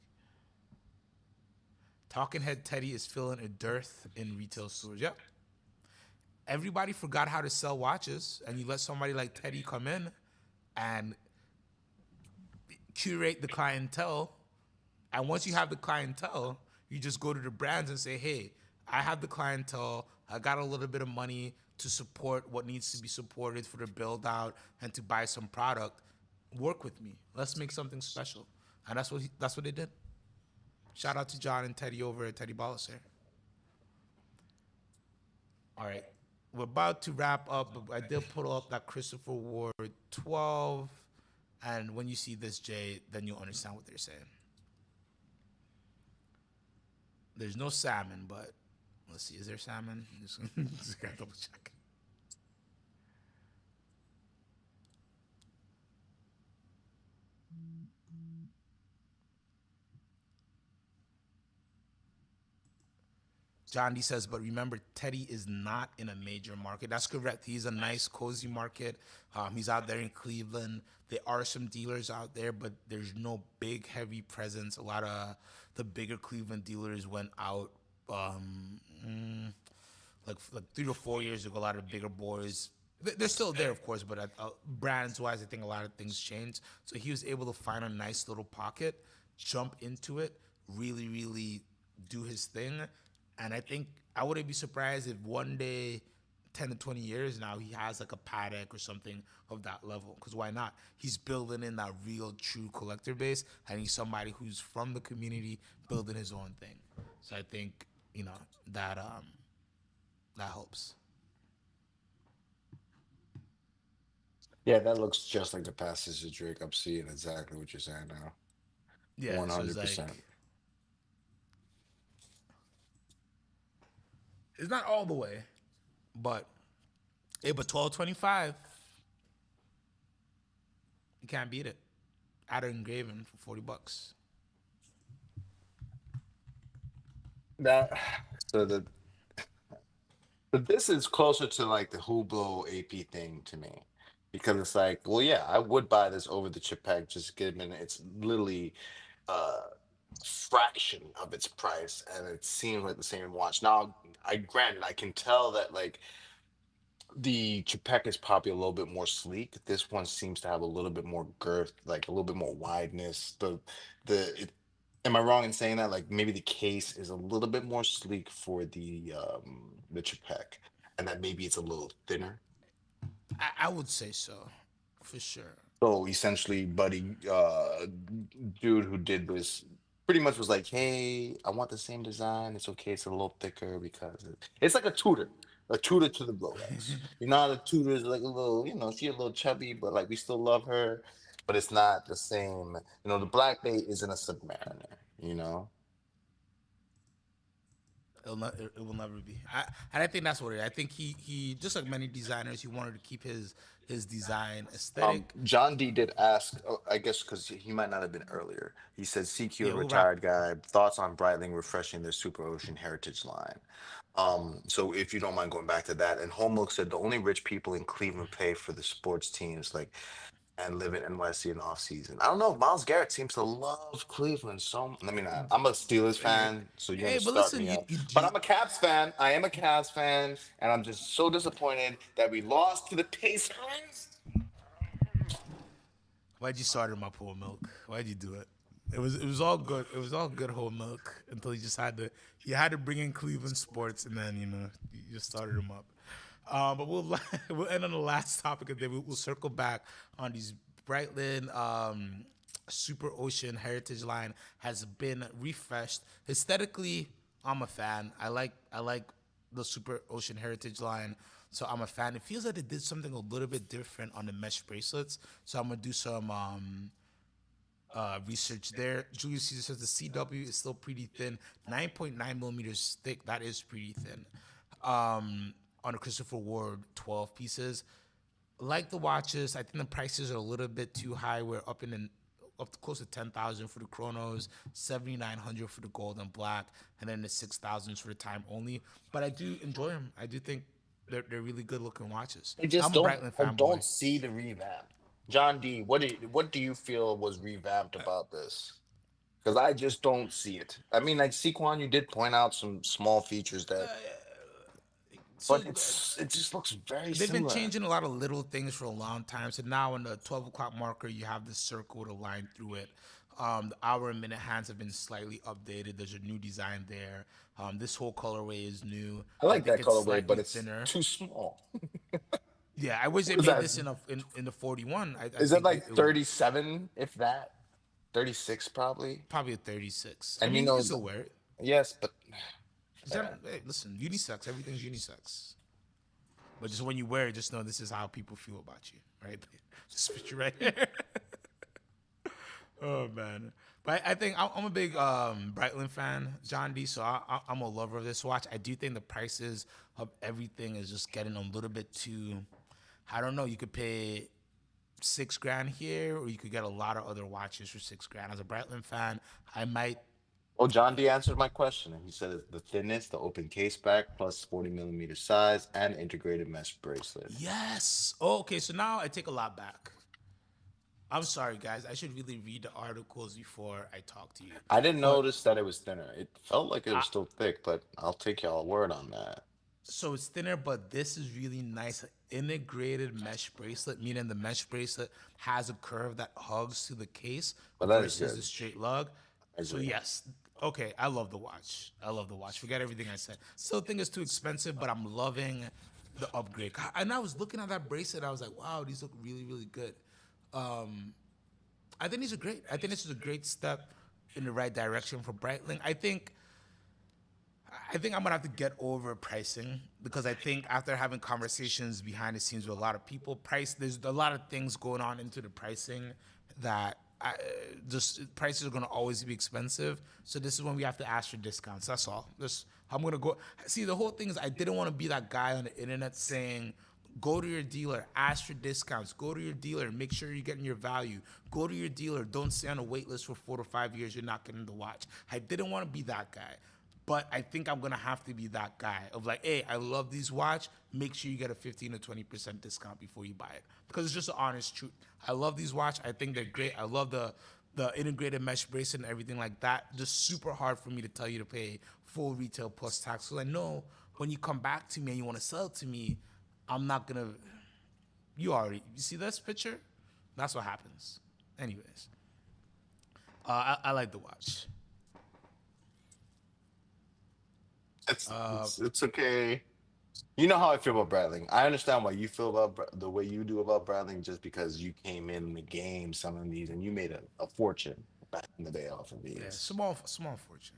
Talking Head Teddy is filling a dearth in retail stores. Yep. Everybody forgot how to sell watches, and you let somebody like Teddy come in and curate the clientele. And once you have the clientele, you just go to the brands and say, hey, I have the clientele. I got a little bit of money to support what needs to be supported for the build out and to buy some product. Work with me. Let's make something special. And that's what they did. Shout out to John and Teddy over at Teddy Balaser. All right. We're about to wrap up, but I did put up that Christopher Ward 12. And when you see this, Jay, then you'll understand what they're saying. There's no salmon, but let's see. Is there salmon? Just gotta double check. John D says, but remember, Teddy is not in a major market. That's correct. He's a nice, cozy market. He's out there in Cleveland. There are some dealers out there, but there's no big, heavy presence. A lot of the bigger Cleveland dealers went out like 3 to 4 years ago. A lot of bigger boys. They're still there, of course, but brands wise, I think a lot of things changed. So he was able to find a nice little pocket, jump into it, really, really do his thing. And I think I wouldn't be surprised if one day, 10 to 20 years now, he has like a Paddock or something of that level. Because why not? He's building in that real, true collector base, and he's somebody who's from the community building his own thing. So I think, that that helps. Yeah, that looks just like the passage of Drake. I'm seeing exactly what you're saying now. Yeah, so it's like 100%. it's not all the way, but but 1225, you can't beat it. Out of engraving for $40. That so the but this is closer to like the Hublot AP thing to me. Because it's like, well, yeah, I would buy this over the chip pack, just given it's literally uh fraction of its price and it seems like the same watch. Now, I granted I can tell that like the Chapek is probably a little bit more sleek. This one seems to have a little bit more girth, like a little bit more wideness. Am I wrong in saying that? Like maybe the case is a little bit more sleek for the Chapek, and that maybe it's a little thinner. I would say so, for sure. So essentially, buddy, dude who did this pretty much was like, "Hey, I want the same design. It's okay. It's a little thicker because it's like a tutor to the Rolex. You know, how the tutor is like a little, she a little chubby, but like we still love her, but it's not the same. The Black Bay isn't a Submariner. You know, It will never be. And I think that's what it is. I think he just like many designers, he wanted to keep his design aesthetic. John D did ask, I guess because he might not have been earlier. He said, CQ Yeah, and we'll wrap. retired guy, thoughts on Breitling refreshing their Super Ocean Heritage line. So if you don't mind going back to that, and Homelook said the only rich people in Cleveland pay for the sports teams, like and live in NYC in off season. I don't know. Miles Garrett seems to love Cleveland so. I mean, I'm a Steelers fan, so you're gonna Hey, but start listen, me up. But you I'm a Cavs fan. I am a Cavs fan, and I'm just so disappointed that we lost to the Pacers. why'd you start my poor milk? Why'd you do it? It was all good. It was all good whole milk until you had to bring in Cleveland sports, and then you just started him up. But we'll end on the last topic of the day. We'll circle back on these Brightland Super Ocean Heritage line has been refreshed aesthetically. I'm a fan. I like the Super Ocean Heritage line. So I'm a fan. It feels like they did something a little bit different on the mesh bracelets. So I'm gonna do some research there. Julius Caesar says the CW is still pretty thin, 9.9 millimeters thick. That is pretty thin. On the Christopher Ward 12 pieces, like the watches, I think the prices are a little bit too high. We're up to close to 10,000 for the Chronos, 7,900 for the Gold and Black, and then the 6,000s for the Time Only. But I do enjoy them. I do think they're really good looking watches. I just I'm a don't. Breitling I fanboy. don't see the revamp. John D, what do you feel was revamped about this? Because I just don't see it. I mean, like Sequan, you did point out some small features that, So but it just looks very they've been similar. changing a lot of little things for a long time. So now on the 12 o'clock marker, you have the circle with a line through it. The hour and minute hands have been slightly updated. There's a new design there. This whole colorway is new. I I like think that it's colorway, slightly but it's thinner. too small. Yeah, I wish they What is made that? this in the 41. I Is that think like it would 37, if that? 36 probably. probably a 36. I And mean, you can still wear it. yes, but Hey, listen, unisex. Everything's unisex. But just when you wear it, just know this is how people feel about you, right? Just put you right here. Oh man, but I think I'm a big Breitling fan, John D. So I'm a lover of this watch. I do think the prices of everything is just getting a little bit too. I don't know. You could pay 6 grand here, or you could get a lot of other watches for 6 grand. As a Breitling fan, I might Well, John D answered my question, and he said it's the thinness, the open case back, plus 40 millimeter size, and integrated mesh bracelet. Yes. Oh, okay, so now I take a lot back. I'm sorry, guys. I should really read the articles before I talk to you. I didn't But notice that it was thinner. It felt like it I, was still thick, but I'll take y'all word on that. so it's thinner, but this is really nice. Integrated mesh bracelet, meaning the mesh bracelet has a curve that hugs to the case But that is versus good. the straight lug. I So agree. yes, okay, I love the watch. I love the watch. Forget everything I said. Still think it's too expensive, but I'm loving the upgrade. And I was looking at that bracelet, I was like, wow, these look really, really good. I think these are great. I think this is a great step in the right direction for Breitling. I think I'm gonna have to get over pricing because I think after having conversations behind the scenes with a lot of people, there's a lot of things going on into the pricing that just prices are gonna always be expensive. So this is when we have to ask for discounts. That's all. Just I'm gonna go. See, the whole thing is I didn't want to be that guy on the internet saying, go to your dealer, ask for discounts. Go to your dealer, make sure you're getting your value. Go to your dealer, don't stay on a wait list for 4 to 5 years. You're not getting the watch. I didn't want to be that guy. But I think I'm gonna have to be that guy of like, hey, I love these watch. Make sure you get a 15 to 20% discount before you buy it because it's just the honest truth. I love these watch. I think they're great. I love the integrated mesh bracelet and everything like that. Just super hard for me to tell you to pay full retail plus tax. So I know when you come back to me and you want to sell it to me, I'm not gonna. You see this picture? That's what happens. Anyways, I like the watch. It's okay. You know how I feel about Bradley. I understand why you feel about the way you do about Bradley, just because you came in the game selling these and you made a fortune back in the day off of Yeah, these. small fortune.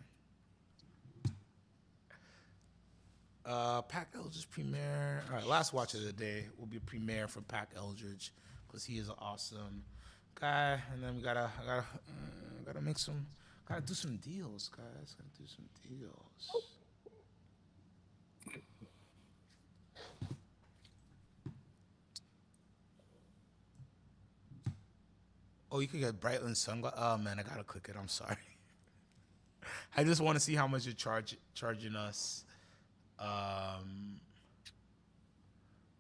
Pack Eldridge premiere. All right, last watch of the day will be a premiere for Pack Eldridge because he is an awesome guy. And then we gotta make some, gotta do some deals, guys. Gotta do some deals. Oh, you could get Breitling sunglasses. Oh man, I gotta click it. I'm sorry. I just want to see how much you're charging us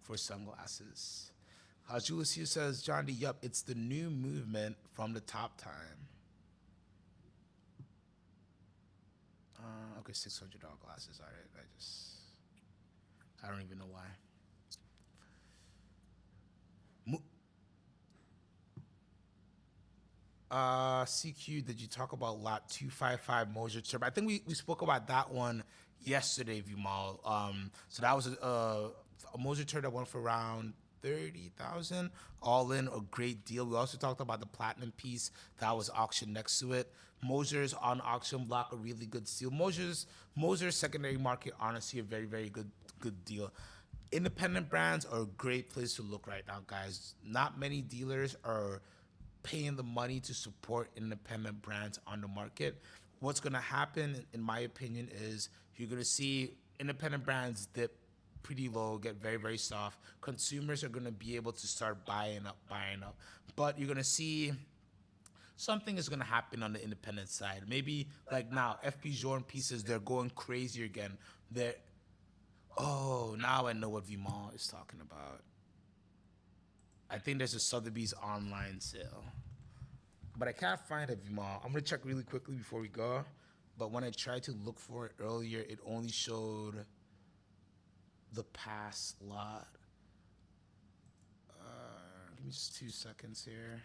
for sunglasses. Julius Hughes says, John D. Yup, it's the new movement from the top time. Okay, $600 glasses. All right, I don't even know why. CQ, did you talk about lot 255 Moser Turbo? I think we spoke about that one yesterday, Vimal. So that was a Moser Turbo that went for around 30,000 all in, a great deal. We also talked about the platinum piece that was auctioned next to it. Moser's on auction block, a really good steal. Moser's secondary market, honestly, a very, very good deal. Independent brands are a great place to look right now, guys. Not many dealers are paying the money to support independent brands on the market. What's going to happen, in my opinion, is you're going to see independent brands dip pretty low, get very, very soft. Consumers are going to be able to start buying up. But you're going to see something is going to happen on the independent side. Maybe like now, FP Journe pieces, they're going crazy again. Oh, now I know what Vimal is talking about. I think there's a Sotheby's online sale, but I can't find it, Vimal. I'm gonna check really quickly before we go. But when I tried to look for it earlier, it only showed the past lot. Give me just 2 seconds here.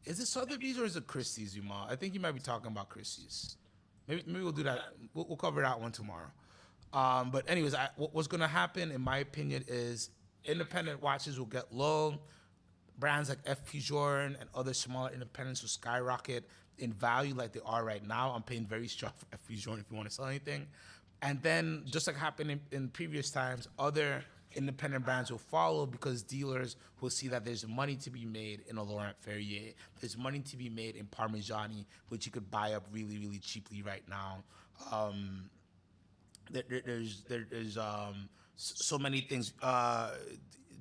Is it Sotheby's or is it Christie's, Vimal? I think you might be talking about Christie's. Maybe we'll do that. We'll cover that one tomorrow. But anyways, what's going to happen, in my opinion, is independent watches will get low. Brands like FP Journe and other smaller independents will skyrocket in value like they are right now. I'm paying very strong for FP Journe if you want to sell anything. And then, just like happened in previous times, other independent brands will follow because dealers will see that there's money to be made in a Laurent Ferrier. There's money to be made in Parmigiani, which you could buy up really, really cheaply right now. There's so many things.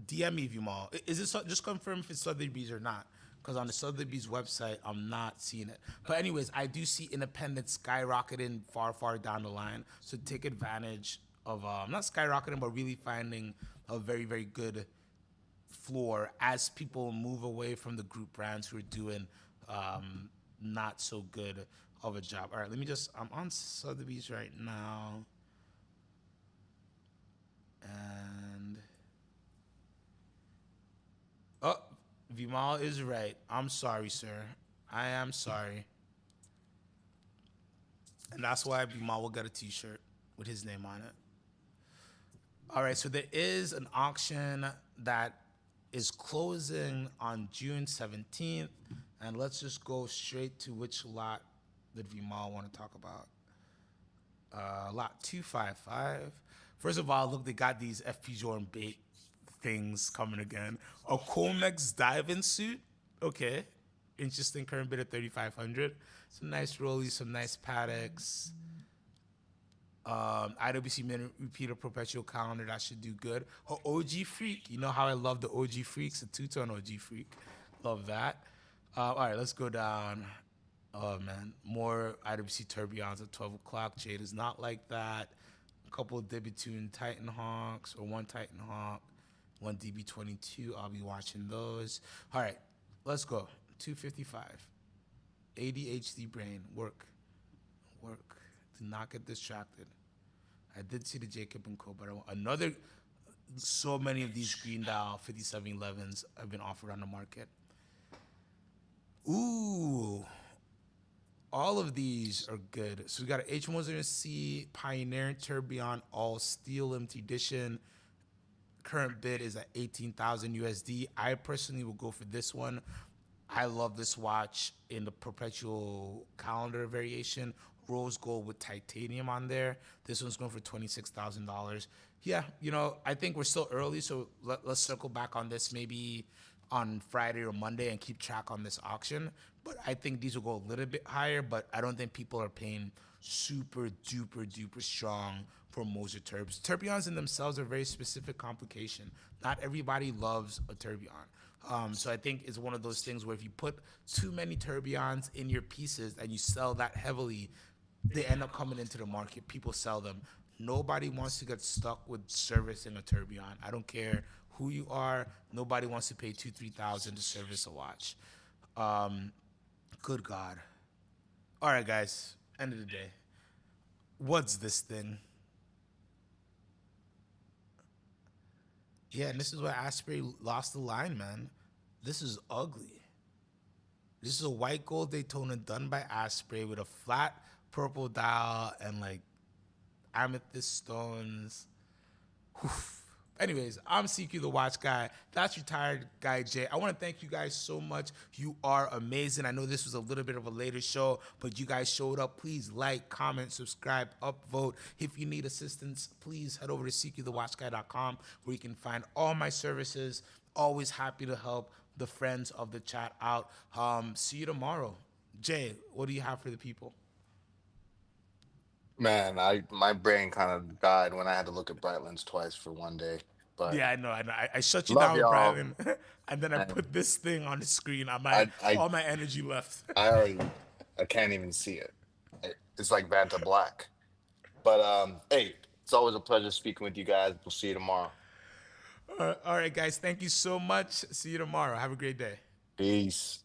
DM me, Vimal. Is it just confirm if it's Sotheby's or not? Because on the Sotheby's website, I'm not seeing it. But anyways, I do see independent skyrocketing far, far down the line. So take advantage of not skyrocketing, but really finding a very, very good floor as people move away from the group brands who are doing not so good of a job. All right, I'm on Sotheby's right now. And oh, Vimal is right. I'm sorry, sir. I am sorry. And that's why Vimal will get a t-shirt with his name on it. All right, so there is an auction that is closing on June 17th. And let's just go straight to which lot that Vimal want to talk about. Lot 255. First of all, look, they got these FP Jordan bait things coming again. A Comex diving suit. Okay. Interesting current bid at 3,500. Some nice rollies, some nice paddocks. IWC minute repeater perpetual calendar, that should do good. Oh, OG Freak. You know how I love the OG Freaks, a two-tone OG Freak. Love that. All right, let's go down. Oh, man. More IWC Tourbillons at 12 o'clock. Jade is not like that. A couple of Dibitune Titan Hawks, or one Titan Hawk, one DB22. I'll be watching those. All right, let's go. 255. ADHD brain. Work. Do not get distracted. I did see the Jacob and Co, but I want another. So many of these green dial 5711s have been offered on the market. Ooh, all of these are good. So we got an H100C Pioneer Tourbillon All Steel Limited Edition. Current bid is at 18,000 USD. I personally will go for this one. I love this watch in the perpetual calendar variation. Rose gold with titanium on there. This one's going for $26,000. Yeah, I think we're still early, so let's circle back on this maybe on Friday or Monday and keep track on this auction. But I think these will go a little bit higher, but I don't think people are paying super duper strong for Moser Turbs. Tourbillons in themselves are a very specific complication. Not everybody loves a tourbillon. So I think it's one of those things where if you put too many tourbillons in your pieces and you sell that heavily, they end up coming into the market. People sell them. Nobody wants to get stuck with servicing a tourbillon. I don't care who you are. Nobody wants to pay $2,000-3,000 to service a watch. Good God. All right, guys. End of the day. What's this thing? Yeah, and this is where Asprey lost the line, man. This is ugly. This is a white gold Daytona done by Asprey with a flat purple dial and like amethyst stones. Oof. Anyways, I'm CQ the Watch Guy. That's Retired Guy Jay. I want to thank you guys so much. You are amazing. I know this was a little bit of a later show, but you guys showed up. Please like, comment, subscribe, upvote. If you need assistance, please head over to CQTheWatchGuy.com where you can find all my services. Always happy to help the friends of the chat out. See you tomorrow. Jay, what do you have for the people? Man, my brain kind of died when I had to look at Brightlands twice for one day. But Yeah, I know. I shut you love down with y'all. Bradley, and then I And put this thing on the screen. I All my energy left. I already I can't even see it. It's like Vanta Black. But hey, it's always a pleasure speaking with you guys. We'll see you tomorrow. All right, guys. Thank you so much. See you tomorrow. Have a great day. Peace.